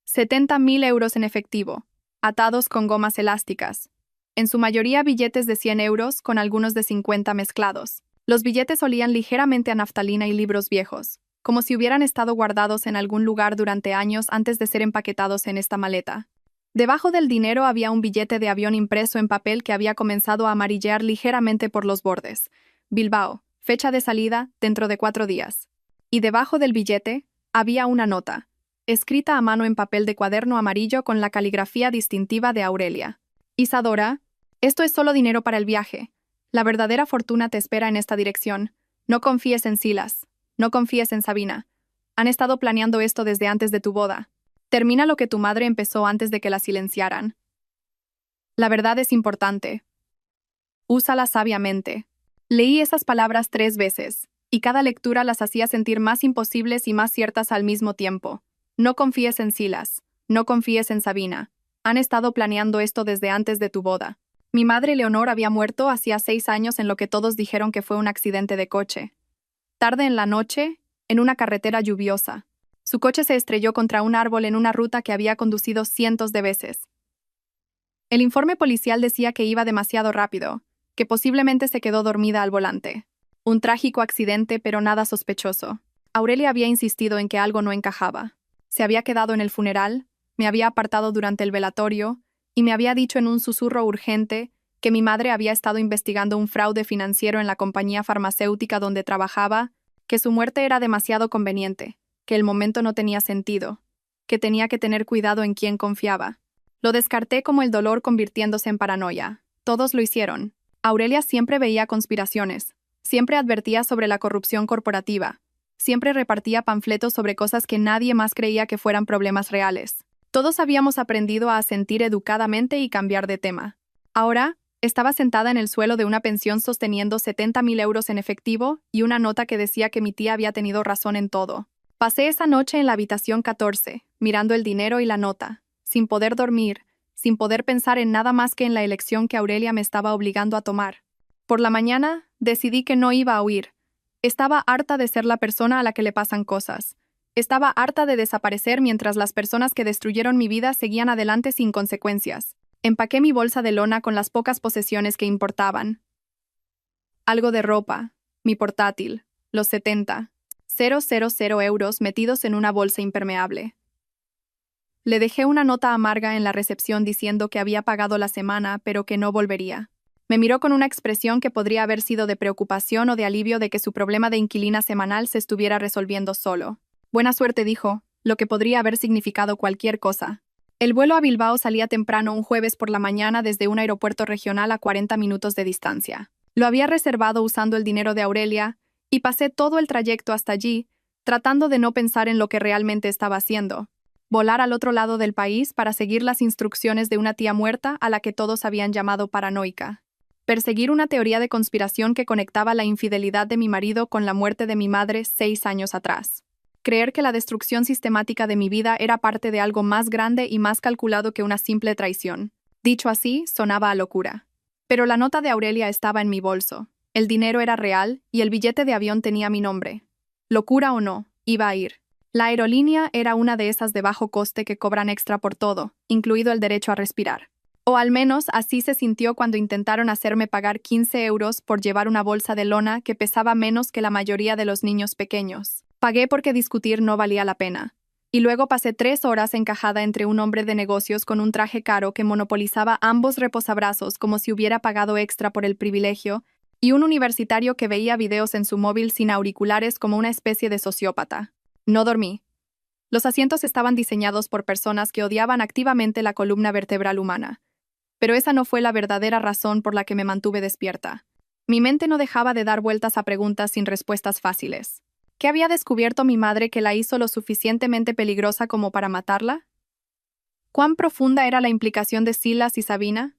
70.000 euros en efectivo, atados con gomas elásticas. En su mayoría billetes de 100 euros con algunos de 50 mezclados. Los billetes olían ligeramente a naftalina y libros viejos, como si hubieran estado guardados en algún lugar durante años antes de ser empaquetados en esta maleta. Debajo del dinero había un billete de avión impreso en papel que había comenzado a amarillear ligeramente por los bordes. Bilbao, fecha de salida, dentro de 4 días. Y debajo del billete había una nota, escrita a mano en papel de cuaderno amarillo con la caligrafía distintiva de Aurelia. Isadora, esto es solo dinero para el viaje. La verdadera fortuna te espera en esta dirección. No confíes en Silas. No confíes en Sabina. Han estado planeando esto desde antes de tu boda. Termina lo que tu madre empezó antes de que la silenciaran. La verdad es importante. Úsala sabiamente. Leí esas palabras 3 veces, y cada lectura las hacía sentir más imposibles y más ciertas al mismo tiempo. No confíes en Silas. No confíes en Sabina. Han estado planeando esto desde antes de tu boda. Mi madre Leonor había muerto hacía 6 años en lo que todos dijeron que fue un accidente de coche. Tarde en la noche, en una carretera lluviosa. Su coche se estrelló contra un árbol en una ruta que había conducido cientos de veces. El informe policial decía que iba demasiado rápido, que posiblemente se quedó dormida al volante. Un trágico accidente, pero nada sospechoso. Aurelia había insistido en que algo no encajaba. Se había quedado en el funeral, me había apartado durante el velatorio, y me había dicho en un susurro urgente que mi madre había estado investigando un fraude financiero en la compañía farmacéutica donde trabajaba, que su muerte era demasiado conveniente, que el momento no tenía sentido, que tenía que tener cuidado en quién confiaba. Lo descarté como el dolor convirtiéndose en paranoia. Todos lo hicieron. Aurelia siempre veía conspiraciones, siempre advertía sobre la corrupción corporativa, siempre repartía panfletos sobre cosas que nadie más creía que fueran problemas reales. Todos habíamos aprendido a asentir educadamente y cambiar de tema. Ahora, estaba sentada en el suelo de una pensión sosteniendo 70.000 euros en efectivo y una nota que decía que mi tía había tenido razón en todo. Pasé esa noche en la habitación 14, mirando el dinero y la nota, sin poder dormir, sin poder pensar en nada más que en la elección que Aurelia me estaba obligando a tomar. Por la mañana, decidí que no iba a huir. Estaba harta de ser la persona a la que le pasan cosas. Estaba harta de desaparecer mientras las personas que destruyeron mi vida seguían adelante sin consecuencias. Empaqué mi bolsa de lona con las pocas posesiones que importaban. Algo de ropa, mi portátil, los 70,000 euros metidos en una bolsa impermeable. Le dejé una nota amarga en la recepción diciendo que había pagado la semana, pero que no volvería. Me miró con una expresión que podría haber sido de preocupación o de alivio de que su problema de inquilina semanal se estuviera resolviendo solo. Buena suerte, dijo, lo que podría haber significado cualquier cosa. El vuelo a Bilbao salía temprano un jueves por la mañana desde un aeropuerto regional a 40 minutos de distancia. Lo había reservado usando el dinero de Aurelia, y pasé todo el trayecto hasta allí, tratando de no pensar en lo que realmente estaba haciendo. Volar al otro lado del país para seguir las instrucciones de una tía muerta a la que todos habían llamado paranoica. Perseguir una teoría de conspiración que conectaba la infidelidad de mi marido con la muerte de mi madre 6 años atrás. Creer que la destrucción sistemática de mi vida era parte de algo más grande y más calculado que una simple traición. Dicho así, sonaba a locura. Pero la nota de Aurelia estaba en mi bolso. El dinero era real y el billete de avión tenía mi nombre. Locura o no, iba a ir. La aerolínea era una de esas de bajo coste que cobran extra por todo, incluido el derecho a respirar. O al menos así se sintió cuando intentaron hacerme pagar 15 euros por llevar una bolsa de lona que pesaba menos que la mayoría de los niños pequeños. Pagué porque discutir no valía la pena. Y luego pasé 3 horas encajada entre un hombre de negocios con un traje caro que monopolizaba ambos reposabrazos como si hubiera pagado extra por el privilegio, y un universitario que veía videos en su móvil sin auriculares como una especie de sociópata. No dormí. Los asientos estaban diseñados por personas que odiaban activamente la columna vertebral humana. Pero esa no fue la verdadera razón por la que me mantuve despierta. Mi mente no dejaba de dar vueltas a preguntas sin respuestas fáciles. ¿Qué había descubierto mi madre que la hizo lo suficientemente peligrosa como para matarla? ¿Cuán profunda era la implicación de Silas y Sabina?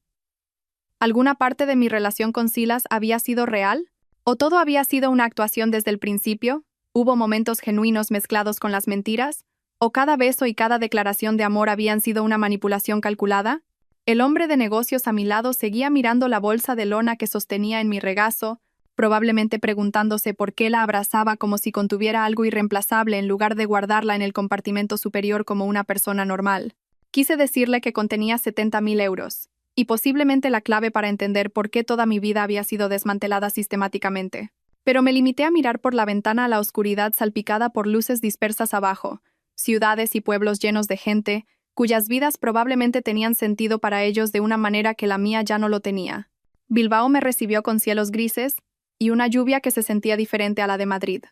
¿Alguna parte de mi relación con Silas había sido real? ¿O todo había sido una actuación desde el principio? ¿Hubo momentos genuinos mezclados con las mentiras? ¿O cada beso y cada declaración de amor habían sido una manipulación calculada? El hombre de negocios a mi lado seguía mirando la bolsa de lona que sostenía en mi regazo, probablemente preguntándose por qué la abrazaba como si contuviera algo irreemplazable en lugar de guardarla en el compartimento superior como una persona normal. Quise decirle que contenía 70.000 euros, y posiblemente la clave para entender por qué toda mi vida había sido desmantelada sistemáticamente. Pero me limité a mirar por la ventana a la oscuridad salpicada por luces dispersas abajo, ciudades y pueblos llenos de gente, cuyas vidas probablemente tenían sentido para ellos de una manera que la mía ya no lo tenía. Bilbao me recibió con cielos grises, y una lluvia que se sentía diferente a la de Madrid.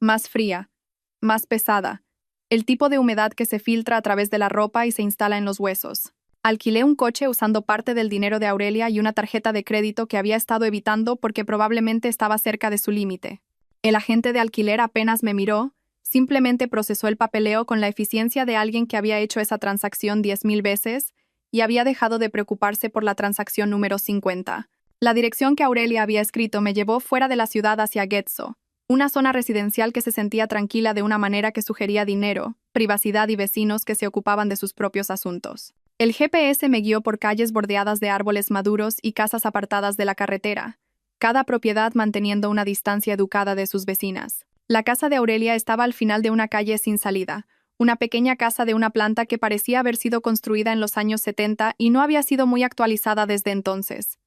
Más fría, más pesada, el tipo de humedad que se filtra a través de la ropa y se instala en los huesos. Alquilé un coche usando parte del dinero de Aurelia y una tarjeta de crédito que había estado evitando porque probablemente estaba cerca de su límite. El agente de alquiler apenas me miró, simplemente procesó el papeleo con la eficiencia de alguien que había hecho esa transacción 10.000 veces y había dejado de preocuparse por la transacción número 50. La dirección que Aurelia había escrito me llevó fuera de la ciudad hacia Getxo, una zona residencial que se sentía tranquila de una manera que sugería dinero, privacidad y vecinos que se ocupaban de sus propios asuntos. El GPS me guió por calles bordeadas de árboles maduros y casas apartadas de la carretera, cada propiedad manteniendo una distancia educada de sus vecinas. La casa de Aurelia estaba al final de una calle sin salida, una pequeña casa de una planta que parecía haber sido construida en los años 70 y no había sido muy actualizada desde entonces.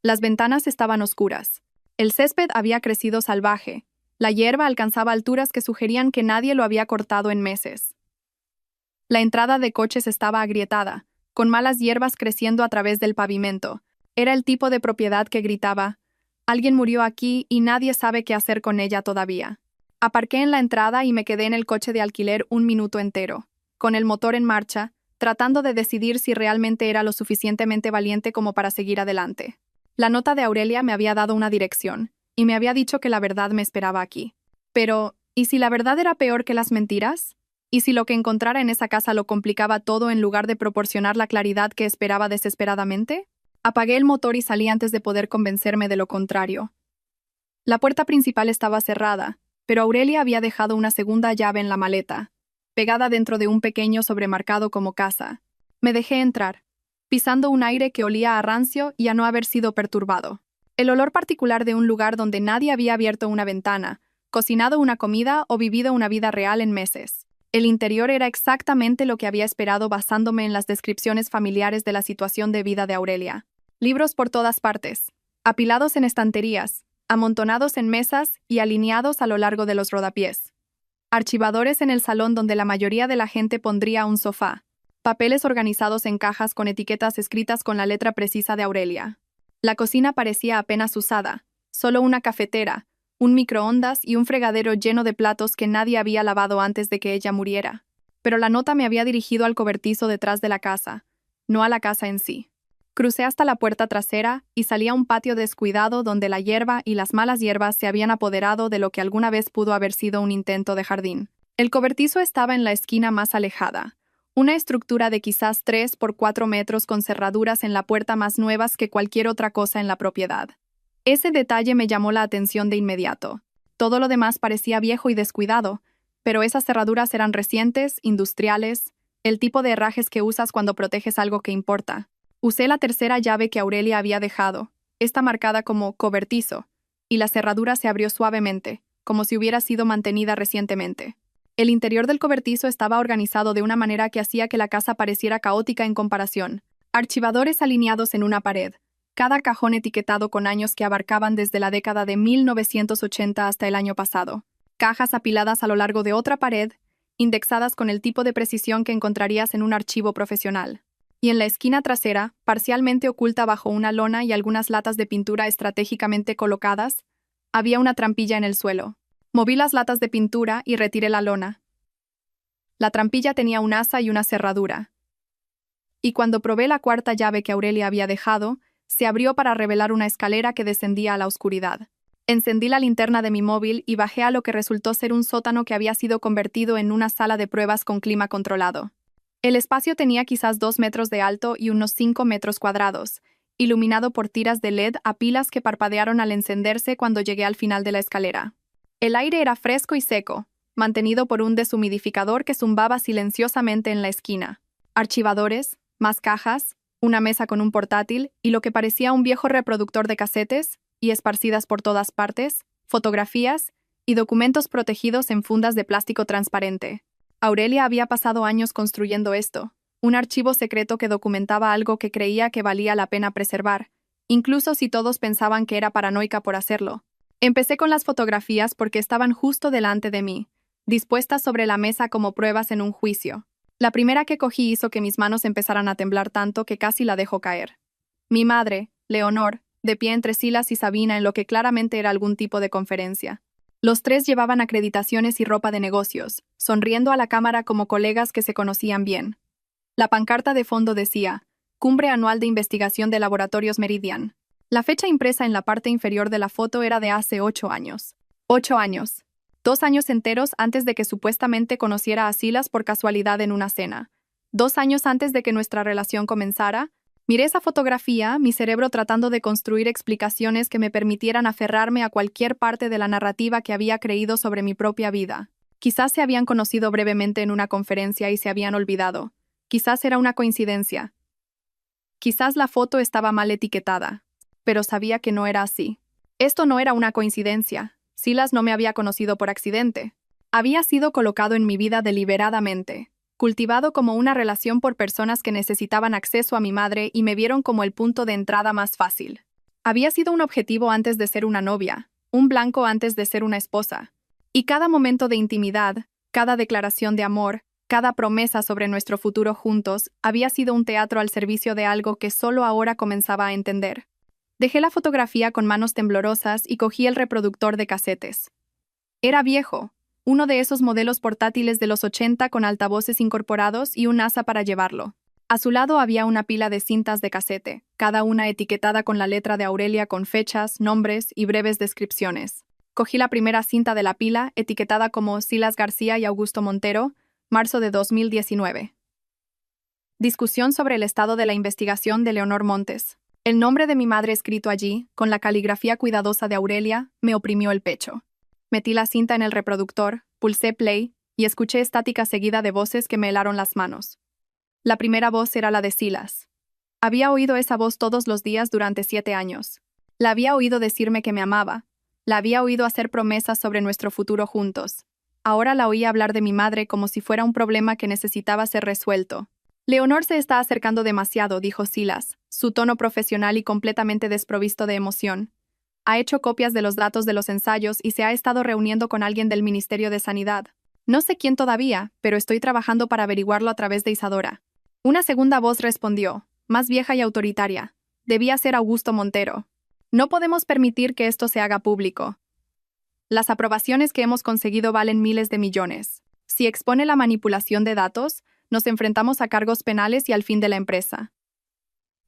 Las ventanas estaban oscuras. El césped había crecido salvaje. La hierba alcanzaba alturas que sugerían que nadie lo había cortado en meses. La entrada de coches estaba agrietada, con malas hierbas creciendo a través del pavimento. Era el tipo de propiedad que gritaba: «Alguien murió aquí y nadie sabe qué hacer con ella todavía». Aparqué en la entrada y me quedé en el coche de alquiler un minuto entero, con el motor en marcha, tratando de decidir si realmente era lo suficientemente valiente como para seguir adelante. La nota de Aurelia me había dado una dirección, y me había dicho que la verdad me esperaba aquí. Pero, ¿y si la verdad era peor que las mentiras? ¿Y si lo que encontrara en esa casa lo complicaba todo en lugar de proporcionar la claridad que esperaba desesperadamente? Apagué el motor y salí antes de poder convencerme de lo contrario. La puerta principal estaba cerrada, pero Aurelia había dejado una segunda llave en la maleta, pegada dentro de un pequeño sobremarcado como casa. Me dejé entrar, pisando un aire que olía a rancio y a no haber sido perturbado. El olor particular de un lugar donde nadie había abierto una ventana, cocinado una comida o vivido una vida real en meses. El interior era exactamente lo que había esperado basándome en las descripciones familiares de la situación de vida de Aurelia. Libros por todas partes, apilados en estanterías, amontonados en mesas y alineados a lo largo de los rodapiés. Archivadores en el salón donde la mayoría de la gente pondría un sofá. Papeles organizados en cajas con etiquetas escritas con la letra precisa de Aurelia. La cocina parecía apenas usada, solo una cafetera, un microondas y un fregadero lleno de platos que nadie había lavado antes de que ella muriera. Pero la nota me había dirigido al cobertizo detrás de la casa, no a la casa en sí. Crucé hasta la puerta trasera y salí a un patio descuidado donde la hierba y las malas hierbas se habían apoderado de lo que alguna vez pudo haber sido un intento de jardín. El cobertizo estaba en la esquina más alejada, una estructura de quizás 3 por 4 metros con cerraduras en la puerta más nuevas que cualquier otra cosa en la propiedad. Ese detalle me llamó la atención de inmediato. Todo lo demás parecía viejo y descuidado, pero esas cerraduras eran recientes, industriales, el tipo de herrajes que usas cuando proteges algo que importa. Usé la tercera llave que Aurelia había dejado, esta marcada como cobertizo, y la cerradura se abrió suavemente, como si hubiera sido mantenida recientemente. El interior del cobertizo estaba organizado de una manera que hacía que la casa pareciera caótica en comparación. Archivadores alineados en una pared, cada cajón etiquetado con años que abarcaban desde la década de 1980 hasta el año pasado. Cajas apiladas a lo largo de otra pared, indexadas con el tipo de precisión que encontrarías en un archivo profesional. Y en la esquina trasera, parcialmente oculta bajo una lona y algunas latas de pintura estratégicamente colocadas, había una trampilla en el suelo. Moví las latas de pintura y retiré la lona. La trampilla tenía un asa y una cerradura. Y cuando probé la cuarta llave que Aurelia había dejado, se abrió para revelar una escalera que descendía a la oscuridad. Encendí la linterna de mi móvil y bajé a lo que resultó ser un sótano que había sido convertido en una sala de pruebas con clima controlado. El espacio tenía quizás 2 metros de alto y unos 5 metros cuadrados, iluminado por tiras de LED a pilas que parpadearon al encenderse cuando llegué al final de la escalera. El aire era fresco y seco, mantenido por un deshumidificador que zumbaba silenciosamente en la esquina. Archivadores, más cajas, una mesa con un portátil y lo que parecía un viejo reproductor de casetes, y esparcidas por todas partes, fotografías y documentos protegidos en fundas de plástico transparente. Aurelia había pasado años construyendo esto, un archivo secreto que documentaba algo que creía que valía la pena preservar, incluso si todos pensaban que era paranoica por hacerlo. Empecé con las fotografías porque estaban justo delante de mí, dispuestas sobre la mesa como pruebas en un juicio. La primera que cogí hizo que mis manos empezaran a temblar tanto que casi la dejó caer. Mi madre, Leonor, de pie entre Silas y Sabina en lo que claramente era algún tipo de conferencia. Los tres llevaban acreditaciones y ropa de negocios, sonriendo a la cámara como colegas que se conocían bien. La pancarta de fondo decía, Cumbre Anual de Investigación de Laboratorios Meridian. La fecha impresa en la parte inferior de la foto era de hace 8 años. 8 años. 2 años enteros antes de que supuestamente conociera a Silas por casualidad en una cena. 2 años antes de que nuestra relación comenzara. Miré esa fotografía, mi cerebro tratando de construir explicaciones que me permitieran aferrarme a cualquier parte de la narrativa que había creído sobre mi propia vida. Quizás se habían conocido brevemente en una conferencia y se habían olvidado. Quizás era una coincidencia. Quizás la foto estaba mal etiquetada. Pero sabía que no era así. Esto no era una coincidencia. Silas no me había conocido por accidente. Había sido colocado en mi vida deliberadamente, cultivado como una relación por personas que necesitaban acceso a mi madre y me vieron como el punto de entrada más fácil. Había sido un objetivo antes de ser una novia, un blanco antes de ser una esposa. Y cada momento de intimidad, cada declaración de amor, cada promesa sobre nuestro futuro juntos, había sido un teatro al servicio de algo que solo ahora comenzaba a entender. Dejé la fotografía con manos temblorosas y cogí el reproductor de casetes. Era viejo, uno de esos modelos portátiles de los 80 con altavoces incorporados y un asa para llevarlo. A su lado había una pila de cintas de casete, cada una etiquetada con la letra de Aurelia con fechas, nombres y breves descripciones. Cogí la primera cinta de la pila, etiquetada como Silas García y Augusto Montero, marzo de 2019. Discusión sobre el estado de la investigación de Leonor Montes. El nombre de mi madre escrito allí, con la caligrafía cuidadosa de Aurelia, me oprimió el pecho. Metí la cinta en el reproductor, pulsé play y escuché estática seguida de voces que me helaron las manos. La primera voz era la de Silas. Había oído esa voz todos los días durante 7 años. La había oído decirme que me amaba. La había oído hacer promesas sobre nuestro futuro juntos. Ahora la oía hablar de mi madre como si fuera un problema que necesitaba ser resuelto. Leonor se está acercando demasiado, dijo Silas, su tono profesional y completamente desprovisto de emoción. Ha hecho copias de los datos de los ensayos y se ha estado reuniendo con alguien del Ministerio de Sanidad. No sé quién todavía, pero estoy trabajando para averiguarlo a través de Isadora. Una segunda voz respondió, más vieja y autoritaria. Debía ser Augusto Montero. No podemos permitir que esto se haga público. Las aprobaciones que hemos conseguido valen miles de millones. Si expone la manipulación de datos, nos enfrentamos a cargos penales y al fin de la empresa.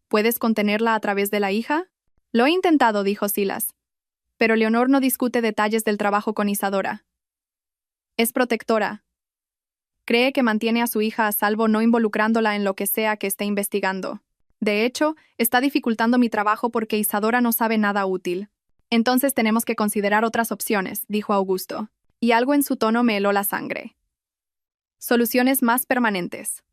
¿Puedes contenerla a través de la hija? Lo he intentado, dijo Silas. Pero Leonor no discute detalles del trabajo con Isadora. Es protectora. Cree que mantiene a su hija a salvo no involucrándola en lo que sea que esté investigando. De hecho, está dificultando mi trabajo porque Isadora no sabe nada útil. Entonces tenemos que considerar otras opciones, dijo Augusto, y algo en su tono me heló la sangre. Soluciones más permanentes.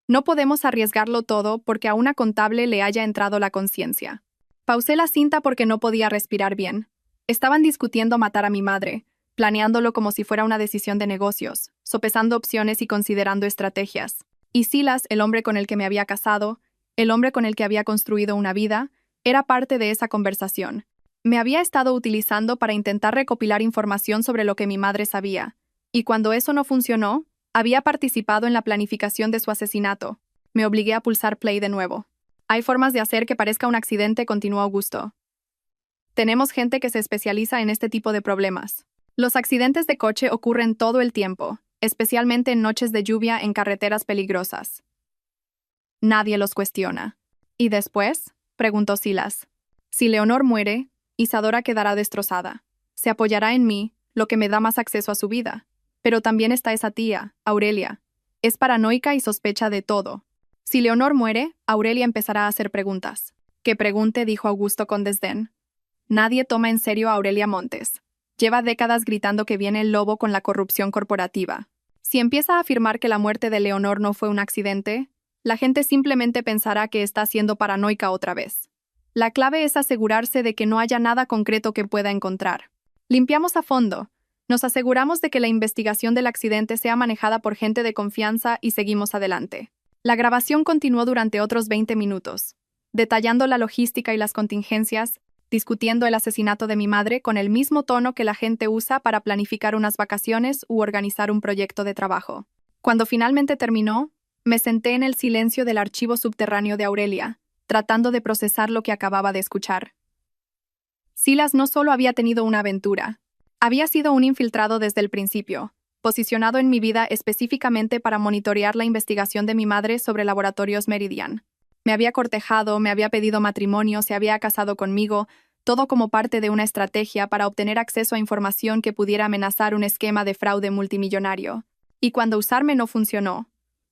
No podemos arriesgarlo todo porque a una contable le haya entrado la conciencia. Pausé la cinta porque no podía respirar bien. Estaban discutiendo matar a mi madre, planeándolo como si fuera una decisión de negocios, sopesando opciones y considerando estrategias. Y Silas, el hombre con el que me había casado, el hombre con el que había construido una vida, era parte de esa conversación. Me había estado utilizando para intentar recopilar información sobre lo que mi madre sabía, y cuando eso no funcionó, había participado en la planificación de su asesinato. Me obligué a pulsar play de nuevo. Hay formas de hacer que parezca un accidente, continuó Augusto. Tenemos gente que se especializa en este tipo de problemas. Los accidentes de coche ocurren todo el tiempo, especialmente en noches de lluvia en carreteras peligrosas. Nadie los cuestiona. ¿Y después?, preguntó Silas. Si Leonor muere, Isadora quedará destrozada. Se apoyará en mí, lo que me da más acceso a su vida. Pero también está esa tía, Aurelia. Es paranoica y sospecha de todo. Si Leonor muere, Aurelia empezará a hacer preguntas. Que pregunte, dijo Augusto con desdén. Nadie toma en serio a Aurelia Montes. Lleva décadas gritando que viene el lobo con la corrupción corporativa. Si empieza a afirmar que la muerte de Leonor no fue un accidente, la gente simplemente pensará que está siendo paranoica otra vez. La clave es asegurarse de que no haya nada concreto que pueda encontrar. Limpiamos a fondo. Nos aseguramos de que la investigación del accidente sea manejada por gente de confianza y seguimos adelante. La grabación continuó durante otros 20 minutos, detallando la logística y las contingencias, discutiendo el asesinato de mi madre con el mismo tono que la gente usa para planificar unas vacaciones u organizar un proyecto de trabajo. Cuando finalmente terminó, me senté en el silencio del archivo subterráneo de Aurelia, tratando de procesar lo que acababa de escuchar. Silas no solo había tenido una aventura, había sido un infiltrado desde el principio, posicionado en mi vida específicamente para monitorear la investigación de mi madre sobre Laboratorios Meridian. Me había cortejado, me había pedido matrimonio, se había casado conmigo, todo como parte de una estrategia para obtener acceso a información que pudiera amenazar un esquema de fraude multimillonario. Y cuando usarme no funcionó,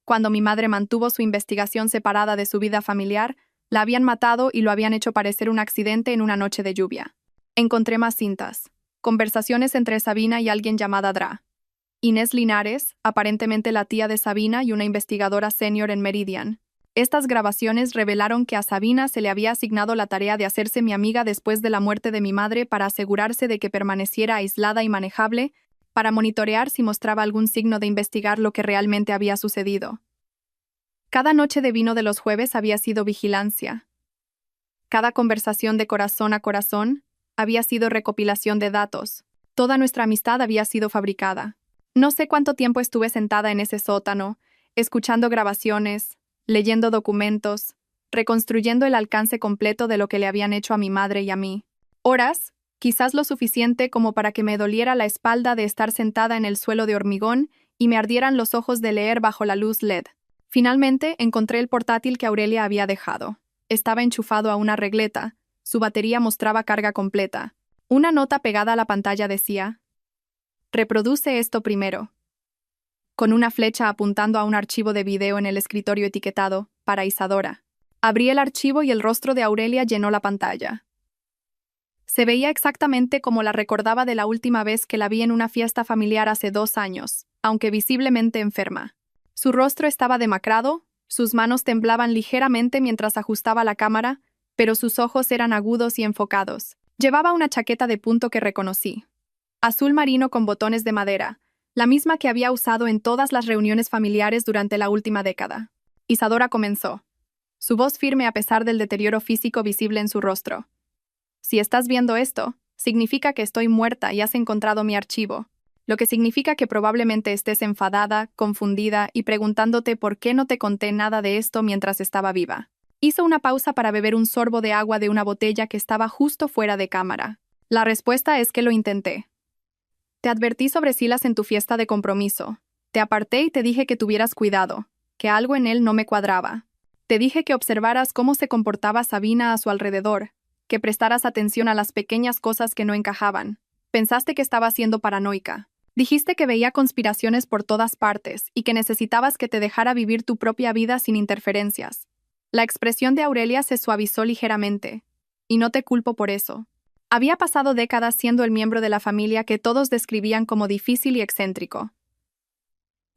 cuando mi madre mantuvo su investigación separada de su vida familiar, la habían matado y lo habían hecho parecer un accidente en una noche de lluvia. Encontré más cintas. Conversaciones entre Sabina y alguien llamada Dra. Inés Linares, aparentemente la tía de Sabina y una investigadora senior en Meridian. Estas grabaciones revelaron que a Sabina se le había asignado la tarea de hacerse mi amiga después de la muerte de mi madre para asegurarse de que permaneciera aislada y manejable, para monitorear si mostraba algún signo de investigar lo que realmente había sucedido. Cada noche de vino de los jueves había sido vigilancia. Cada conversación de corazón a corazón había sido recopilación de datos. Toda nuestra amistad había sido fabricada. No sé cuánto tiempo estuve sentada en ese sótano, escuchando grabaciones, leyendo documentos, reconstruyendo el alcance completo de lo que le habían hecho a mi madre y a mí. Horas, quizás lo suficiente como para que me doliera la espalda de estar sentada en el suelo de hormigón y me ardieran los ojos de leer bajo la luz LED. Finalmente, encontré el portátil que Aurelia había dejado. Estaba enchufado a una regleta. Su batería mostraba carga completa. Una nota pegada a la pantalla decía: reproduce esto primero. Con una flecha apuntando a un archivo de video en el escritorio etiquetado, para Isadora. Abrí el archivo y el rostro de Aurelia llenó la pantalla. Se veía exactamente como la recordaba de la última vez que la vi en una fiesta familiar hace 2 años, aunque visiblemente enferma. Su rostro estaba demacrado, sus manos temblaban ligeramente mientras ajustaba la cámara, pero sus ojos eran agudos y enfocados. Llevaba una chaqueta de punto que reconocí. Azul marino con botones de madera, la misma que había usado en todas las reuniones familiares durante la última década. Isadora comenzó, su voz firme a pesar del deterioro físico visible en su rostro. Si estás viendo esto, significa que estoy muerta y has encontrado mi archivo, lo que significa que probablemente estés enfadada, confundida y preguntándote por qué no te conté nada de esto mientras estaba viva. Hizo una pausa para beber un sorbo de agua de una botella que estaba justo fuera de cámara. La respuesta es que lo intenté. Te advertí sobre Silas en tu fiesta de compromiso. Te aparté y te dije que tuvieras cuidado, que algo en él no me cuadraba. Te dije que observaras cómo se comportaba Sabina a su alrededor, que prestaras atención a las pequeñas cosas que no encajaban. Pensaste que estaba siendo paranoica. Dijiste que veía conspiraciones por todas partes y que necesitabas que te dejara vivir tu propia vida sin interferencias. La expresión de Aurelia se suavizó ligeramente, y no te culpo por eso. Había pasado décadas siendo el miembro de la familia que todos describían como difícil y excéntrico.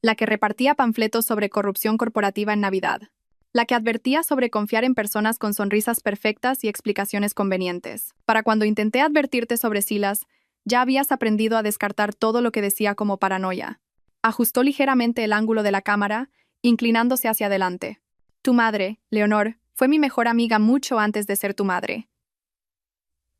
La que repartía panfletos sobre corrupción corporativa en Navidad. La que advertía sobre confiar en personas con sonrisas perfectas y explicaciones convenientes. Para cuando intenté advertirte sobre Silas, ya habías aprendido a descartar todo lo que decía como paranoia. Ajustó ligeramente el ángulo de la cámara, inclinándose hacia adelante. Tu madre, Leonor, fue mi mejor amiga mucho antes de ser tu madre.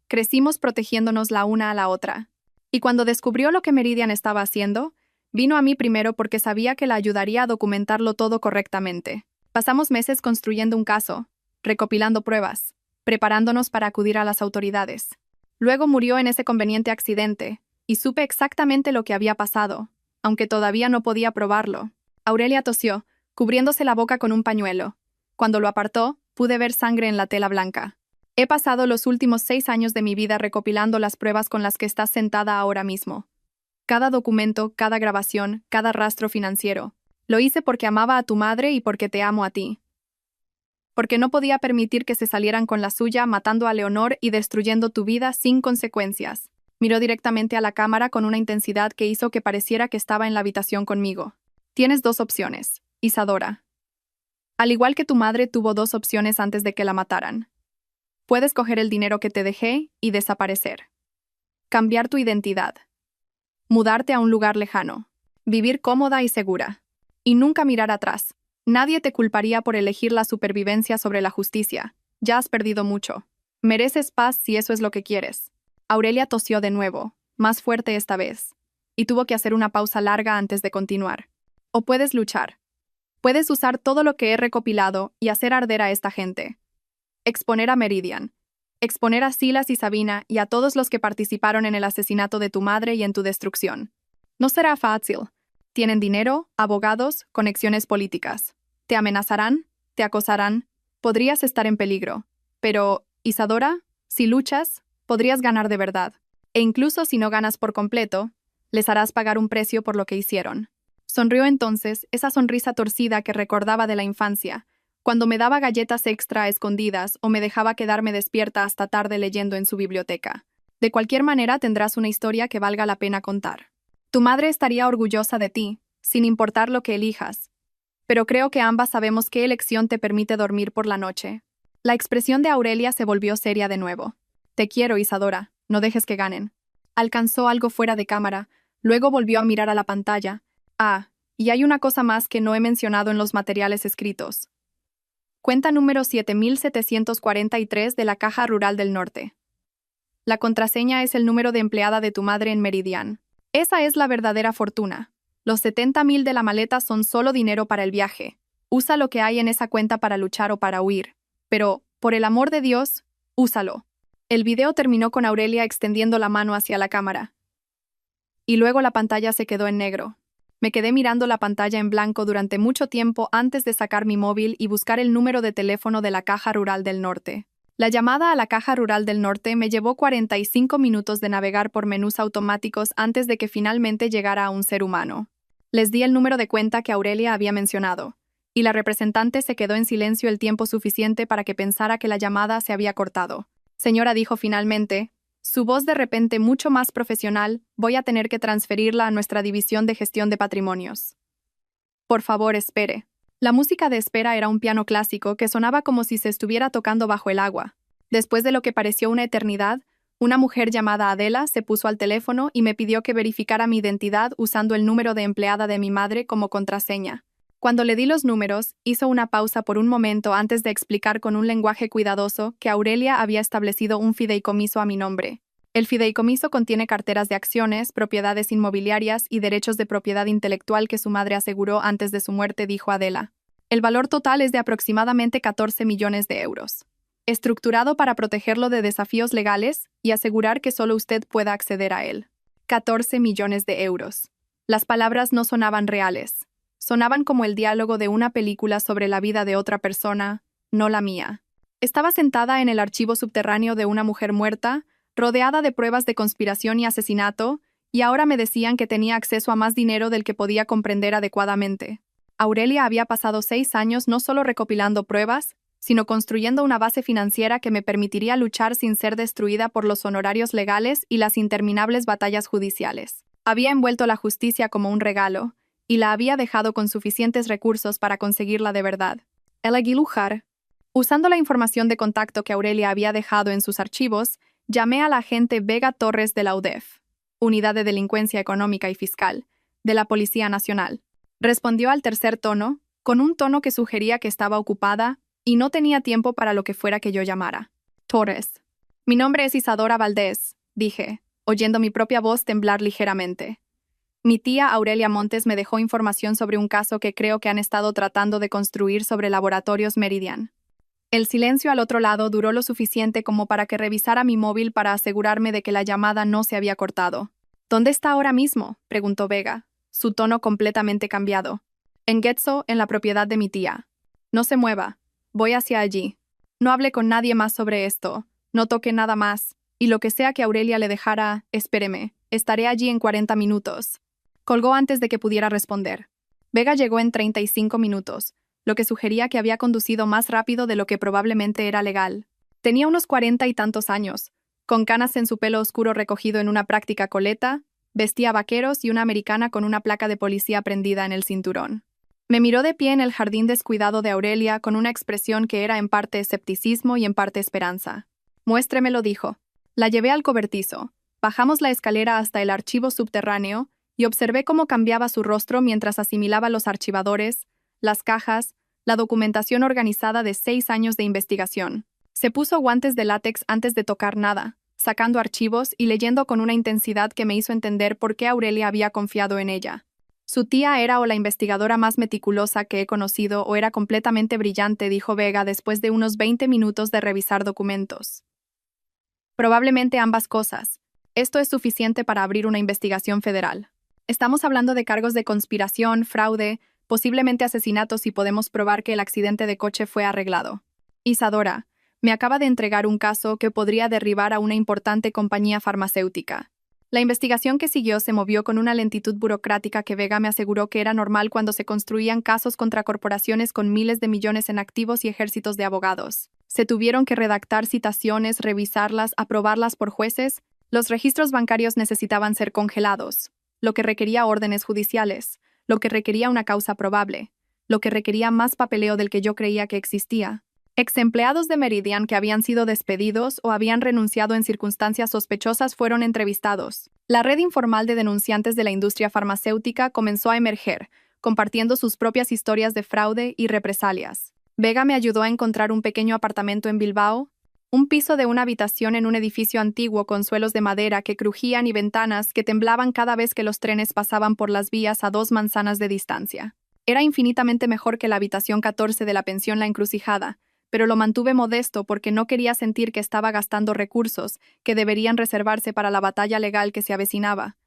Crecimos protegiéndonos la una a la otra. Y cuando descubrió lo que Meridian estaba haciendo, vino a mí primero porque sabía que la ayudaría a documentarlo todo correctamente. Pasamos meses construyendo un caso, recopilando pruebas, preparándonos para acudir a las autoridades. Luego murió en ese conveniente accidente, y supe exactamente lo que había pasado, aunque todavía no podía probarlo. Aurelia tosió, cubriéndose la boca con un pañuelo. Cuando lo apartó, pude ver sangre en la tela blanca. He pasado los últimos 6 años de mi vida recopilando las pruebas con las que estás sentada ahora mismo. Cada documento, cada grabación, cada rastro financiero. Lo hice porque amaba a tu madre y porque te amo a ti. Porque no podía permitir que se salieran con la suya, matando a Leonor y destruyendo tu vida sin consecuencias. Miró directamente a la cámara con una intensidad que hizo que pareciera que estaba en la habitación conmigo. Tienes 2 opciones, Isadora. Al igual que tu madre tuvo 2 opciones antes de que la mataran. Puedes coger el dinero que te dejé y desaparecer. Cambiar tu identidad. Mudarte a un lugar lejano. Vivir cómoda y segura. Y nunca mirar atrás. Nadie te culparía por elegir la supervivencia sobre la justicia. Ya has perdido mucho. Mereces paz si eso es lo que quieres. Aurelia tosió de nuevo, más fuerte esta vez, y tuvo que hacer una pausa larga antes de continuar. O puedes luchar. Puedes usar todo lo que he recopilado y hacer arder a esta gente. Exponer a Meridian. Exponer a Silas y Sabina y a todos los que participaron en el asesinato de tu madre y en tu destrucción. No será fácil. Tienen dinero, abogados, conexiones políticas. Te amenazarán, te acosarán, podrías estar en peligro. Pero, Isadora, si luchas, podrías ganar de verdad. E incluso si no ganas por completo, les harás pagar un precio por lo que hicieron. Sonrió entonces, esa sonrisa torcida que recordaba de la infancia, cuando me daba galletas extra a escondidas o me dejaba quedarme despierta hasta tarde leyendo en su biblioteca. De cualquier manera tendrás una historia que valga la pena contar. Tu madre estaría orgullosa de ti, sin importar lo que elijas. Pero creo que ambas sabemos qué elección te permite dormir por la noche. La expresión de Aurelia se volvió seria de nuevo. Te quiero, Isadora, no dejes que ganen. Alcanzó algo fuera de cámara, luego volvió a mirar a la pantalla. Ah, y hay una cosa más que no he mencionado en los materiales escritos. Cuenta número 7743 de la Caja Rural del Norte. La contraseña es el número de empleada de tu madre en Meridian. Esa es la verdadera fortuna. Los 70,000 de la maleta son solo dinero para el viaje. Usa lo que hay en esa cuenta para luchar o para huir. Pero, por el amor de Dios, úsalo. El video terminó con Aurelia extendiendo la mano hacia la cámara. Y luego la pantalla se quedó en negro. Me quedé mirando la pantalla en blanco durante mucho tiempo antes de sacar mi móvil y buscar el número de teléfono de la Caja Rural del Norte. La llamada a la Caja Rural del Norte me llevó 45 minutos de navegar por menús automáticos antes de que finalmente llegara a un ser humano. Les di el número de cuenta que Aurelia había mencionado, y la representante se quedó en silencio el tiempo suficiente para que pensara que la llamada se había cortado. Señora, dijo finalmente, su voz de repente mucho más profesional, voy a tener que transferirla a nuestra división de gestión de patrimonios. Por favor, espere. La música de espera era un piano clásico que sonaba como si se estuviera tocando bajo el agua. Después de lo que pareció una eternidad, Una mujer llamada Adela se puso al teléfono y me pidió que verificara mi identidad usando el número de empleada de mi madre como contraseña. Cuando le di los números, hizo una pausa por un momento antes de explicar con un lenguaje cuidadoso que Aurelia había establecido un fideicomiso a mi nombre. El fideicomiso contiene carteras de acciones, propiedades inmobiliarias y derechos de propiedad intelectual que su madre aseguró antes de su muerte, dijo Adela. El valor total es de aproximadamente 14 millones de euros. Estructurado para protegerlo de desafíos legales y asegurar que solo usted pueda acceder a él. 14 millones de euros. Las palabras no sonaban reales. Sonaban como el diálogo de una película sobre la vida de otra persona, no la mía. Estaba sentada en el archivo subterráneo de una mujer muerta, rodeada de pruebas de conspiración y asesinato, y ahora me decían que tenía acceso a más dinero del que podía comprender adecuadamente. Aurelia había pasado 6 años no solo recopilando pruebas, sino construyendo una base financiera que me permitiría luchar sin ser destruida por los honorarios legales y las interminables batallas judiciales. Había envuelto la justicia como un regalo, y la había dejado con suficientes recursos para conseguirla de verdad. Elegí luchar. Usando la información de contacto que Aurelia había dejado en sus archivos, llamé a la agente Vega Torres de la UDEF, Unidad de Delincuencia Económica y Fiscal, de la Policía Nacional. Respondió al tercer tono, con un tono que sugería que estaba ocupada y no tenía tiempo para lo que fuera que yo llamara. Torres. Mi nombre es Isadora Valdés, dije, oyendo mi propia voz temblar ligeramente. Mi tía Aurelia Montes me dejó información sobre un caso que creo que han estado tratando de construir sobre Laboratorios Meridian. El silencio al otro lado duró lo suficiente como para que revisara mi móvil para asegurarme de que la llamada no se había cortado. ¿Dónde está ahora mismo?, preguntó Vega, su tono completamente cambiado. En Getxo, en la propiedad de mi tía. No se mueva. Voy hacia allí. No hable con nadie más sobre esto. No toque nada más. Y lo que sea que Aurelia le dejara, espéreme. Estaré allí en 40 minutos. Colgó antes de que pudiera responder. Vega llegó en 35 minutos, lo que sugería que había conducido más rápido de lo que probablemente era legal. Tenía unos 40 y tantos años, con canas en su pelo oscuro recogido en una práctica coleta, vestía vaqueros y una americana con una placa de policía prendida en el cinturón. Me miró de pie en el jardín descuidado de Aurelia con una expresión que era en parte escepticismo y en parte esperanza. Muéstremelo, dijo. La llevé al cobertizo. Bajamos la escalera hasta el archivo subterráneo y observé cómo cambiaba su rostro mientras asimilaba los archivadores, las cajas, la documentación organizada de 6 años de investigación. Se puso guantes de látex antes de tocar nada, sacando archivos y leyendo con una intensidad que me hizo entender por qué Aurelia había confiado en ella. Su tía era o la investigadora más meticulosa que he conocido o era completamente brillante, dijo Vega después de unos 20 minutos de revisar documentos. Probablemente ambas cosas. Esto es suficiente para abrir una investigación federal. Estamos hablando de cargos de conspiración, fraude, posiblemente asesinatos, y podemos probar que el accidente de coche fue arreglado. Isadora, me acaba de entregar un caso que podría derribar a una importante compañía farmacéutica. La investigación que siguió se movió con una lentitud burocrática que Vega me aseguró que era normal cuando se construían casos contra corporaciones con miles de millones en activos y ejércitos de abogados. Se tuvieron que redactar citaciones, revisarlas, aprobarlas por jueces. Los registros bancarios necesitaban ser congelados, lo que requería órdenes judiciales, lo que requería una causa probable, lo que requería más papeleo del que yo creía que existía. Ex-empleados de Meridian que habían sido despedidos o habían renunciado en circunstancias sospechosas fueron entrevistados. La red informal de denunciantes de la industria farmacéutica comenzó a emerger, compartiendo sus propias historias de fraude y represalias. Vega me ayudó a encontrar un pequeño apartamento en Bilbao, un piso de una habitación en un edificio antiguo con suelos de madera que crujían y ventanas que temblaban cada vez que los trenes pasaban por las vías a 2 manzanas de distancia. Era infinitamente mejor que la habitación 14 de la pensión La Encrucijada, pero lo mantuve modesto porque no quería sentir que estaba gastando recursos que deberían reservarse para la batalla legal que se avecinaba.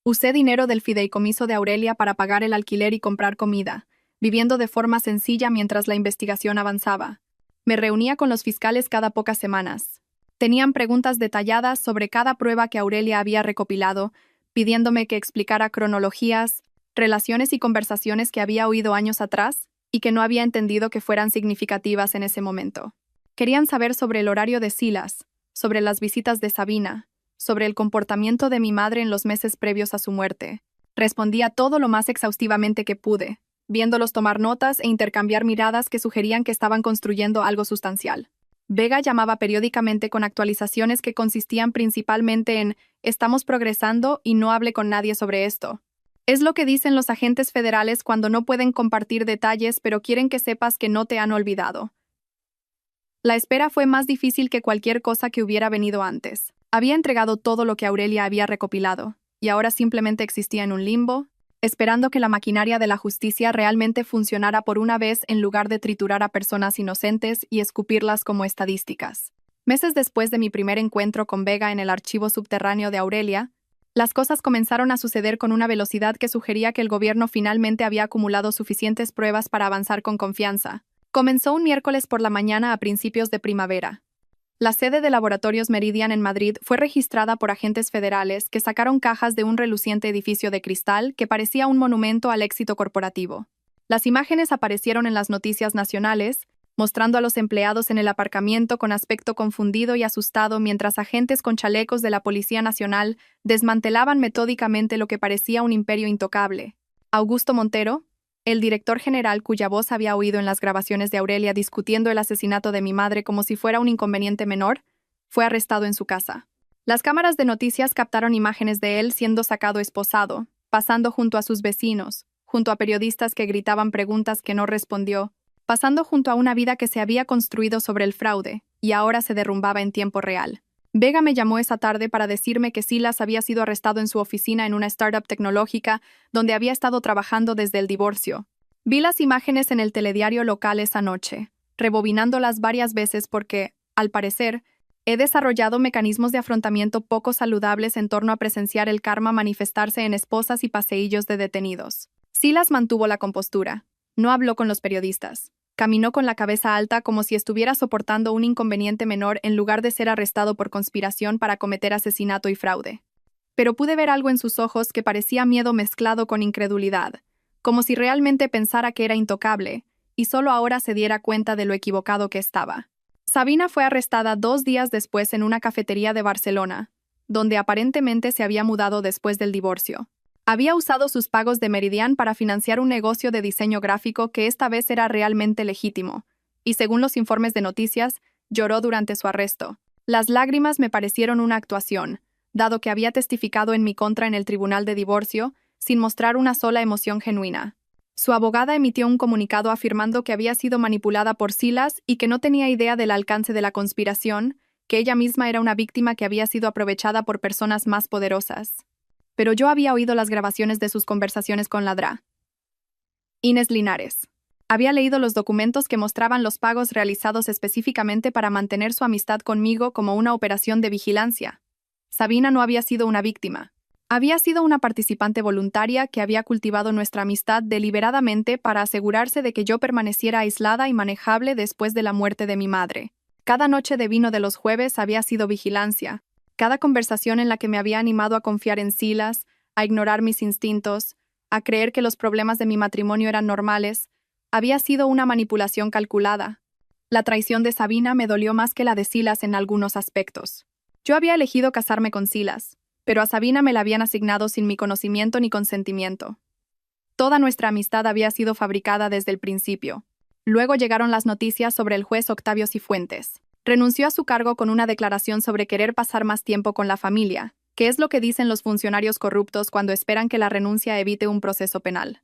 Usé dinero del fideicomiso de Aurelia para pagar el alquiler y comprar comida, viviendo de forma sencilla mientras la investigación avanzaba. Me reunía con los fiscales cada pocas semanas. Tenían preguntas detalladas sobre cada prueba que Aurelia había recopilado, pidiéndome que explicara cronologías, relaciones y conversaciones que había oído años atrás y que no había entendido que fueran significativas en ese momento. Querían saber sobre el horario de Silas, sobre las visitas de Sabina, sobre el comportamiento de mi madre en los meses previos a su muerte. Respondía todo lo más exhaustivamente que pude, viéndolos tomar notas e intercambiar miradas que sugerían que estaban construyendo algo sustancial. Vega llamaba periódicamente con actualizaciones que consistían principalmente en «estamos progresando y no hable con nadie sobre esto». Es lo que dicen los agentes federales cuando no pueden compartir detalles pero quieren que sepas que no te han olvidado. La espera fue más difícil que cualquier cosa que hubiera venido antes. Había entregado todo lo que Aurelia había recopilado, y ahora simplemente existía en un limbo, esperando que la maquinaria de la justicia realmente funcionara por una vez en lugar de triturar a personas inocentes y escupirlas como estadísticas. Meses después de mi primer encuentro con Vega en el archivo subterráneo de Aurelia, las cosas comenzaron a suceder con una velocidad que sugería que el gobierno finalmente había acumulado suficientes pruebas para avanzar con confianza. Comenzó un miércoles por la mañana a principios de primavera. La sede de Laboratorios Meridian en Madrid fue registrada por agentes federales que sacaron cajas de un reluciente edificio de cristal que parecía un monumento al éxito corporativo. Las imágenes aparecieron en las noticias nacionales, mostrando a los empleados en el aparcamiento con aspecto confundido y asustado mientras agentes con chalecos de la Policía Nacional desmantelaban metódicamente lo que parecía un imperio intocable. Augusto Montero, el director general cuya voz había oído en las grabaciones de Aurelia discutiendo el asesinato de mi madre como si fuera un inconveniente menor, fue arrestado en su casa. Las cámaras de noticias captaron imágenes de él siendo sacado esposado, pasando junto a sus vecinos, junto a periodistas que gritaban preguntas que no respondió, pasando junto a una vida que se había construido sobre el fraude y ahora se derrumbaba en tiempo real. Vega me llamó esa tarde para decirme que Silas había sido arrestado en su oficina en una startup tecnológica donde había estado trabajando desde el divorcio. Vi las imágenes en el telediario local esa noche, rebobinándolas varias veces porque, al parecer, he desarrollado mecanismos de afrontamiento poco saludables en torno a presenciar el karma manifestarse en esposas y paseillos de detenidos. Silas mantuvo la compostura. No habló con los periodistas. Caminó con la cabeza alta como si estuviera soportando un inconveniente menor en lugar de ser arrestado por conspiración para cometer asesinato y fraude. Pero pude ver algo en sus ojos que parecía miedo mezclado con incredulidad, como si realmente pensara que era intocable, y solo ahora se diera cuenta de lo equivocado que estaba. Sabina fue arrestada 2 días después en una cafetería de Barcelona, donde aparentemente se había mudado después del divorcio. Había usado sus pagos de Meridian para financiar un negocio de diseño gráfico que esta vez era realmente legítimo, y según los informes de noticias, lloró durante su arresto. Las lágrimas me parecieron una actuación, dado que había testificado en mi contra en el tribunal de divorcio, sin mostrar una sola emoción genuina. Su abogada emitió un comunicado afirmando que había sido manipulada por Silas y que no tenía idea del alcance de la conspiración, que ella misma era una víctima que había sido aprovechada por personas más poderosas. Pero yo había oído las grabaciones de sus conversaciones con la Dra. Inés Linares. Había leído los documentos que mostraban los pagos realizados específicamente para mantener su amistad conmigo como una operación de vigilancia. Sabina no había sido una víctima. Había sido una participante voluntaria que había cultivado nuestra amistad deliberadamente para asegurarse de que yo permaneciera aislada y manejable después de la muerte de mi madre. Cada noche de vino de los jueves había sido vigilancia. Cada conversación en la que me había animado a confiar en Silas, a ignorar mis instintos, a creer que los problemas de mi matrimonio eran normales, había sido una manipulación calculada. La traición de Sabina me dolió más que la de Silas en algunos aspectos. Yo había elegido casarme con Silas, pero a Sabina me la habían asignado sin mi conocimiento ni consentimiento. Toda nuestra amistad había sido fabricada desde el principio. Luego llegaron las noticias sobre el juez Octavio Cifuentes. Renunció a su cargo con una declaración sobre querer pasar más tiempo con la familia, que es lo que dicen los funcionarios corruptos cuando esperan que la renuncia evite un proceso penal.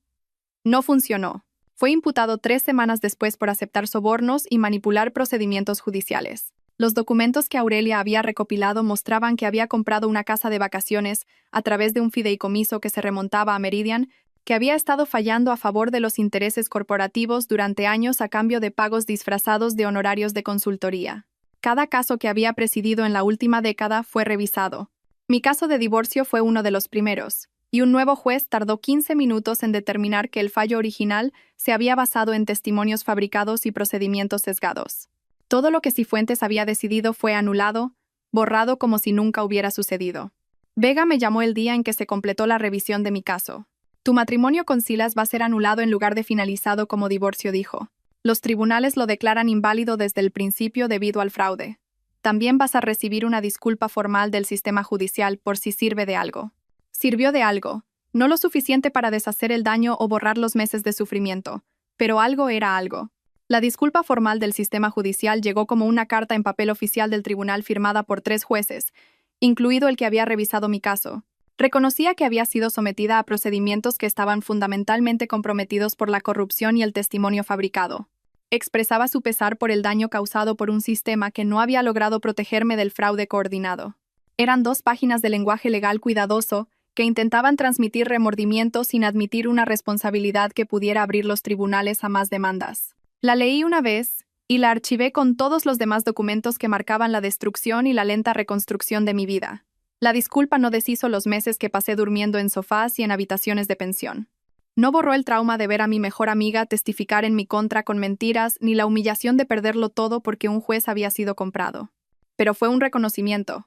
No funcionó. Fue imputado 3 semanas después por aceptar sobornos y manipular procedimientos judiciales. Los documentos que Aurelia había recopilado mostraban que había comprado una casa de vacaciones a través de un fideicomiso que se remontaba a Meridian, que había estado fallando a favor de los intereses corporativos durante años a cambio de pagos disfrazados de honorarios de consultoría. Cada caso que había presidido en la última década fue revisado. Mi caso de divorcio fue uno de los primeros, y un nuevo juez tardó 15 minutos en determinar que el fallo original se había basado en testimonios fabricados y procedimientos sesgados. Todo lo que Cifuentes había decidido fue anulado, borrado como si nunca hubiera sucedido. Vega me llamó el día en que se completó la revisión de mi caso. Tu matrimonio con Silas va a ser anulado en lugar de finalizado como divorcio, dijo. Los tribunales lo declaran inválido desde el principio debido al fraude. También vas a recibir una disculpa formal del sistema judicial por si sirve de algo. Sirvió de algo, no lo suficiente para deshacer el daño o borrar los meses de sufrimiento, pero algo era algo. La disculpa formal del sistema judicial llegó como una carta en papel oficial del tribunal firmada por 3 jueces, incluido el que había revisado mi caso. Reconocía que había sido sometida a procedimientos que estaban fundamentalmente comprometidos por la corrupción y el testimonio fabricado. Expresaba su pesar por el daño causado por un sistema que no había logrado protegerme del fraude coordinado. Eran 2 páginas de lenguaje legal cuidadoso que intentaban transmitir remordimiento sin admitir una responsabilidad que pudiera abrir los tribunales a más demandas. La leí una vez y la archivé con todos los demás documentos que marcaban la destrucción y la lenta reconstrucción de mi vida. La disculpa no deshizo los meses que pasé durmiendo en sofás y en habitaciones de pensión. No borró el trauma de ver a mi mejor amiga testificar en mi contra con mentiras, ni la humillación de perderlo todo porque un juez había sido comprado. Pero fue un reconocimiento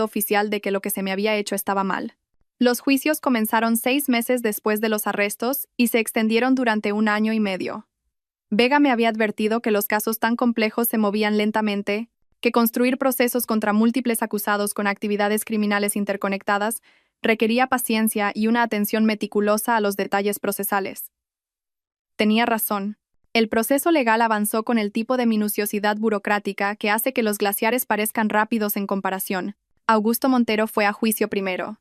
oficial de que lo que se me había hecho estaba mal. Los juicios comenzaron 6 meses después de los arrestos y se extendieron durante 1 año y medio. Vega me había advertido que los casos tan complejos se movían lentamente, que construir procesos contra múltiples acusados con actividades criminales interconectadas requería paciencia y una atención meticulosa a los detalles procesales. Tenía razón. El proceso legal avanzó con el tipo de minuciosidad burocrática que hace que los glaciares parezcan rápidos en comparación. Augusto Montero fue a juicio primero.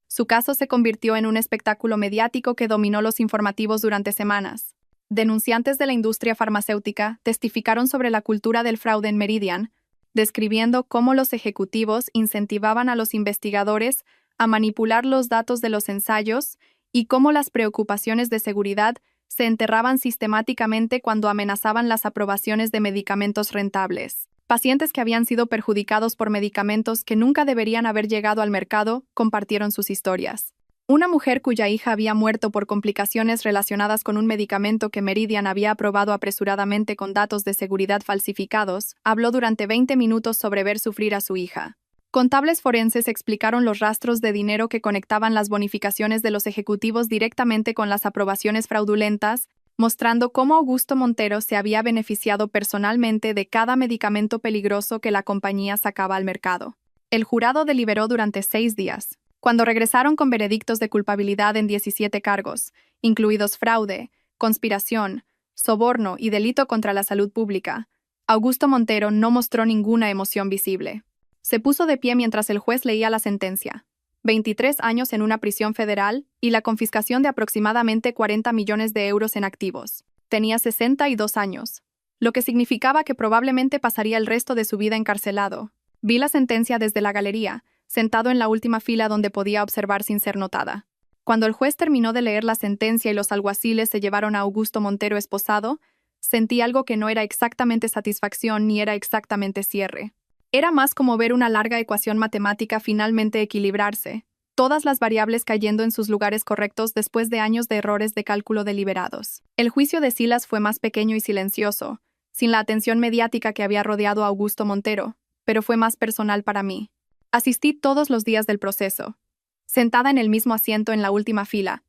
Su caso se convirtió en un espectáculo mediático que dominó los informativos durante semanas. Denunciantes de la industria farmacéutica testificaron sobre la cultura del fraude en Meridian, describiendo cómo los ejecutivos incentivaban a los investigadores a manipular los datos de los ensayos y cómo las preocupaciones de seguridad se enterraban sistemáticamente cuando amenazaban las aprobaciones de medicamentos rentables. Pacientes que habían sido perjudicados por medicamentos que nunca deberían haber llegado al mercado compartieron sus historias. Una mujer cuya hija había muerto por complicaciones relacionadas con un medicamento que Meridian había aprobado apresuradamente con datos de seguridad falsificados, habló durante 20 minutos sobre ver sufrir a su hija. Contables forenses explicaron los rastros de dinero que conectaban las bonificaciones de los ejecutivos directamente con las aprobaciones fraudulentas, mostrando cómo Augusto Montero se había beneficiado personalmente de cada medicamento peligroso que la compañía sacaba al mercado. El jurado deliberó durante 6 días. Cuando regresaron con veredictos de culpabilidad en 17 cargos, incluidos fraude, conspiración, soborno y delito contra la salud pública, Augusto Montero no mostró ninguna emoción visible. Se puso de pie mientras el juez leía la sentencia: 23 años en una prisión federal y la confiscación de aproximadamente 40 millones de euros en activos. Tenía 62 años, lo que significaba que probablemente pasaría el resto de su vida encarcelado. Vi la sentencia desde la galería, sentado en la última fila donde podía observar sin ser notada. Cuando el juez terminó de leer la sentencia y los alguaciles se llevaron a Augusto Montero esposado, sentí algo que no era exactamente satisfacción ni era exactamente cierre. Era más como ver una larga ecuación matemática finalmente equilibrarse, todas las variables cayendo en sus lugares correctos después de años de errores de cálculo deliberados. El juicio de Silas fue más pequeño y silencioso, sin la atención mediática que había rodeado a Augusto Montero, pero fue más personal para mí. Asistí todos los días del proceso, sentada en el mismo asiento en la última fila,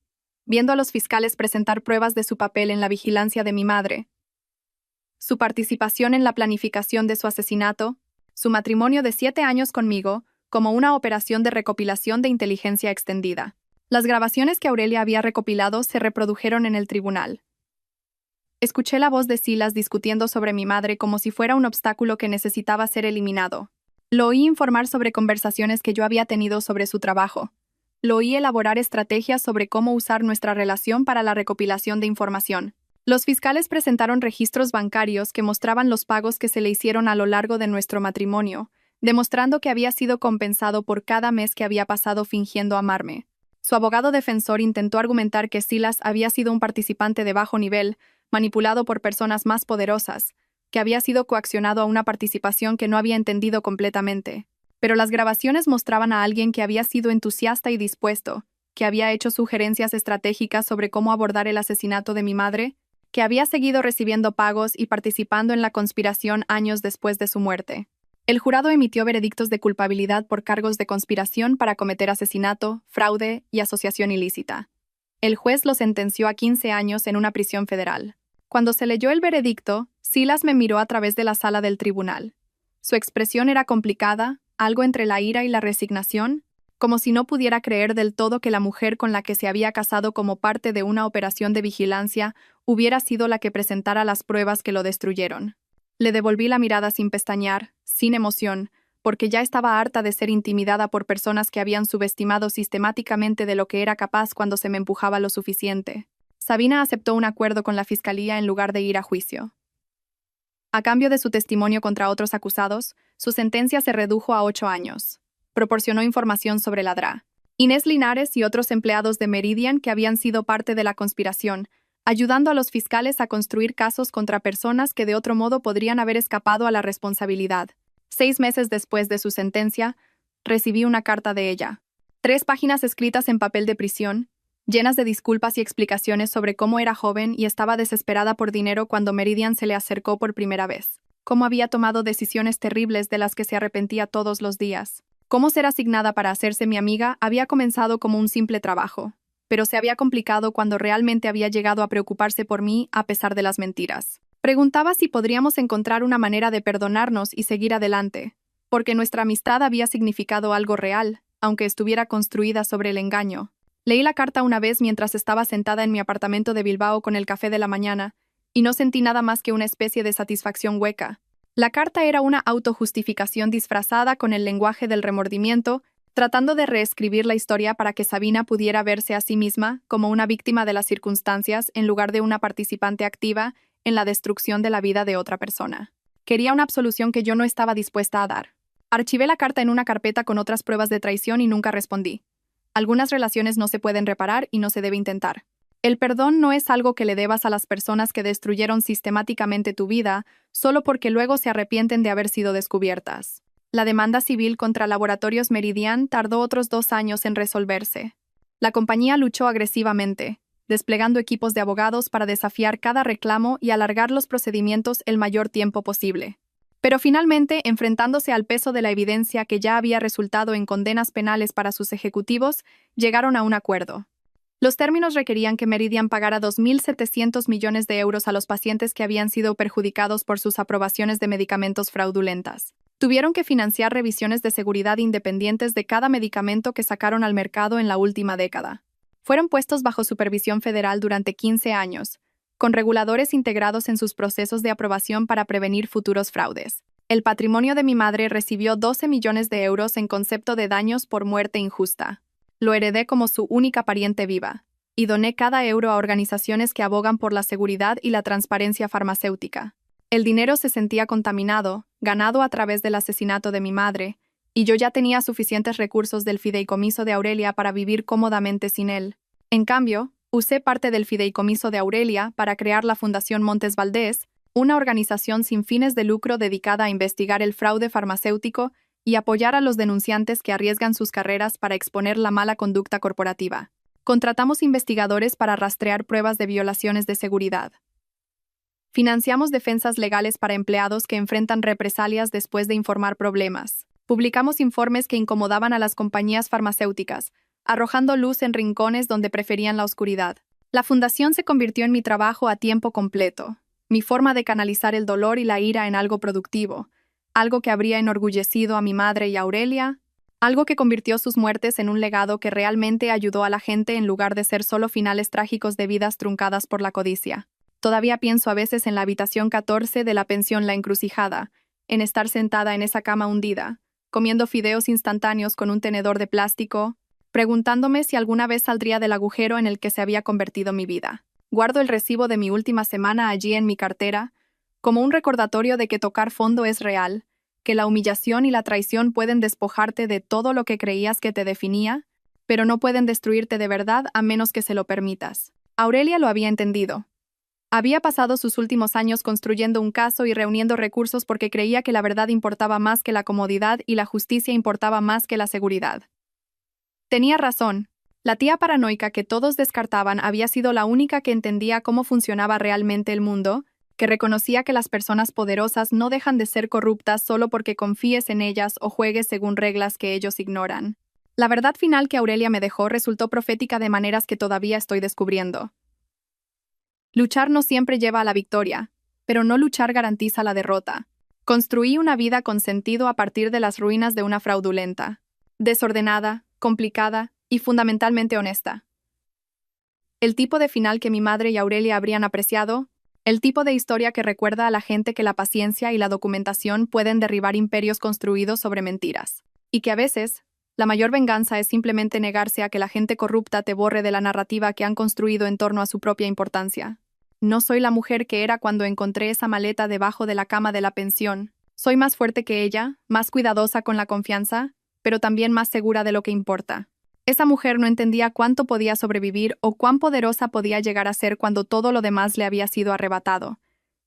viendo a los fiscales presentar pruebas de su papel en la vigilancia de mi madre, su participación en la planificación de su asesinato, su matrimonio de 7 años conmigo, como una operación de recopilación de inteligencia extendida. Las grabaciones que Aurelia había recopilado se reprodujeron en el tribunal. Escuché la voz de Silas discutiendo sobre mi madre como si fuera un obstáculo que necesitaba ser eliminado. Lo oí informar sobre conversaciones que yo había tenido sobre su trabajo. Lo oí elaborar estrategias sobre cómo usar nuestra relación para la recopilación de información. Los fiscales presentaron registros bancarios que mostraban los pagos que se le hicieron a lo largo de nuestro matrimonio, demostrando que había sido compensado por cada mes que había pasado fingiendo amarme. Su abogado defensor intentó argumentar que Silas había sido un participante de bajo nivel, manipulado por personas más poderosas, que había sido coaccionado a una participación que no había entendido completamente. Pero las grabaciones mostraban a alguien que había sido entusiasta y dispuesto, que había hecho sugerencias estratégicas sobre cómo abordar el asesinato de mi madre, que había seguido recibiendo pagos y participando en la conspiración años después de su muerte. El jurado emitió veredictos de culpabilidad por cargos de conspiración para cometer asesinato, fraude y asociación ilícita. El juez lo sentenció a 15 años en una prisión federal. Cuando se leyó el veredicto, Silas me miró a través de la sala del tribunal. Su expresión era complicada, algo entre la ira y la resignación, como si no pudiera creer del todo que la mujer con la que se había casado como parte de una operación de vigilancia hubiera sido la que presentara las pruebas que lo destruyeron. Le devolví la mirada sin pestañear, sin emoción, porque ya estaba harta de ser intimidada por personas que habían subestimado sistemáticamente de lo que era capaz cuando se me empujaba lo suficiente. Sabina aceptó un acuerdo con la fiscalía en lugar de ir a juicio. A cambio de su testimonio contra otros acusados, su sentencia se redujo a 8 años. Proporcionó información sobre la DRA. Inés Linares y otros empleados de Meridian que habían sido parte de la conspiración, ayudando a los fiscales a construir casos contra personas que de otro modo podrían haber escapado a la responsabilidad. 6 meses después de su sentencia, recibí una carta de ella. 3 páginas escritas en papel de prisión, llenas de disculpas y explicaciones sobre cómo era joven y estaba desesperada por dinero cuando Meridian se le acercó por primera vez. Cómo había tomado decisiones terribles de las que se arrepentía todos los días. Cómo ser asignada para hacerse mi amiga había comenzado como un simple trabajo, pero se había complicado cuando realmente había llegado a preocuparse por mí a pesar de las mentiras. Preguntaba si podríamos encontrar una manera de perdonarnos y seguir adelante, porque nuestra amistad había significado algo real, aunque estuviera construida sobre el engaño. Leí la carta una vez mientras estaba sentada en mi apartamento de Bilbao con el café de la mañana, y no sentí nada más que una especie de satisfacción hueca. La carta era una autojustificación disfrazada con el lenguaje del remordimiento, tratando de reescribir la historia para que Sabina pudiera verse a sí misma como una víctima de las circunstancias en lugar de una participante activa en la destrucción de la vida de otra persona. Quería una absolución que yo no estaba dispuesta a dar. Archivé la carta en una carpeta con otras pruebas de traición y nunca respondí. Algunas relaciones no se pueden reparar y no se debe intentar. El perdón no es algo que le debas a las personas que destruyeron sistemáticamente tu vida solo porque luego se arrepienten de haber sido descubiertas. La demanda civil contra Laboratorios Meridian tardó otros 2 años en resolverse. La compañía luchó agresivamente, desplegando equipos de abogados para desafiar cada reclamo y alargar los procedimientos el mayor tiempo posible. Pero finalmente, enfrentándose al peso de la evidencia que ya había resultado en condenas penales para sus ejecutivos, llegaron a un acuerdo. Los términos requerían que Meridian pagara 2.700 millones de euros a los pacientes que habían sido perjudicados por sus aprobaciones de medicamentos fraudulentas. Tuvieron que financiar revisiones de seguridad independientes de cada medicamento que sacaron al mercado en la última década. Fueron puestos bajo supervisión federal durante 15 años, con reguladores integrados en sus procesos de aprobación para prevenir futuros fraudes. El patrimonio de mi madre recibió 12 millones de euros en concepto de daños por muerte injusta. Lo heredé como su única pariente viva, y doné cada euro a organizaciones que abogan por la seguridad y la transparencia farmacéutica. El dinero se sentía contaminado, ganado a través del asesinato de mi madre, y yo ya tenía suficientes recursos del fideicomiso de Aurelia para vivir cómodamente sin él. En cambio, usé parte del fideicomiso de Aurelia para crear la Fundación Montes Valdés, una organización sin fines de lucro dedicada a investigar el fraude farmacéutico y apoyar a los denunciantes que arriesgan sus carreras para exponer la mala conducta corporativa. Contratamos investigadores para rastrear pruebas de violaciones de seguridad. Financiamos defensas legales para empleados que enfrentan represalias después de informar problemas. Publicamos informes que incomodaban a las compañías farmacéuticas, arrojando luz en rincones donde preferían la oscuridad. La fundación se convirtió en mi trabajo a tiempo completo, mi forma de canalizar el dolor y la ira en algo productivo, algo que habría enorgullecido a mi madre y a Aurelia, algo que convirtió sus muertes en un legado que realmente ayudó a la gente en lugar de ser solo finales trágicos de vidas truncadas por la codicia. Todavía pienso a veces en la habitación 14 de la pensión La Encrucijada, en estar sentada en esa cama hundida, comiendo fideos instantáneos con un tenedor de plástico, preguntándome si alguna vez saldría del agujero en el que se había convertido mi vida. Guardo el recibo de mi última semana allí en mi cartera, como un recordatorio de que tocar fondo es real, que la humillación y la traición pueden despojarte de todo lo que creías que te definía, pero no pueden destruirte de verdad a menos que se lo permitas. Aurelia lo había entendido. Había pasado sus últimos años construyendo un caso y reuniendo recursos porque creía que la verdad importaba más que la comodidad y la justicia importaba más que la seguridad. Tenía razón. La tía paranoica que todos descartaban había sido la única que entendía cómo funcionaba realmente el mundo, que reconocía que las personas poderosas no dejan de ser corruptas solo porque confíes en ellas o juegues según reglas que ellos ignoran. La verdad final que Aurelia me dejó resultó profética de maneras que todavía estoy descubriendo. Luchar no siempre lleva a la victoria, pero no luchar garantiza la derrota. Construí una vida con sentido a partir de las ruinas de una fraudulenta, desordenada, complicada y fundamentalmente honesta. El tipo de final que mi madre y Aurelia habrían apreciado, el tipo de historia que recuerda a la gente que la paciencia y la documentación pueden derribar imperios construidos sobre mentiras. Y que a veces, la mayor venganza es simplemente negarse a que la gente corrupta te borre de la narrativa que han construido en torno a su propia importancia. No soy la mujer que era cuando encontré esa maleta debajo de la cama de la pensión. Soy más fuerte que ella, más cuidadosa con la confianza, pero también más segura de lo que importa. Esa mujer no entendía cuánto podía sobrevivir o cuán poderosa podía llegar a ser cuando todo lo demás le había sido arrebatado.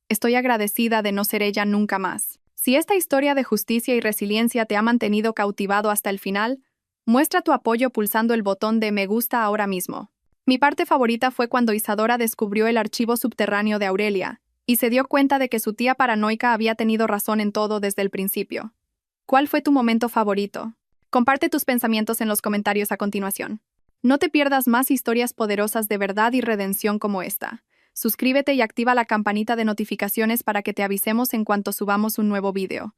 Estoy agradecida de no ser ella nunca más. Si esta historia de justicia y resiliencia te ha mantenido cautivado hasta el final, muestra tu apoyo pulsando el botón de me gusta ahora mismo. Mi parte favorita fue cuando Isadora descubrió el archivo subterráneo de Aurelia y se dio cuenta de que su tía paranoica había tenido razón en todo desde el principio. ¿Cuál fue tu momento favorito? Comparte tus pensamientos en los comentarios a continuación. No te pierdas más historias poderosas de verdad y redención como esta. Suscríbete y activa la campanita de notificaciones para que te avisemos en cuanto subamos un nuevo video.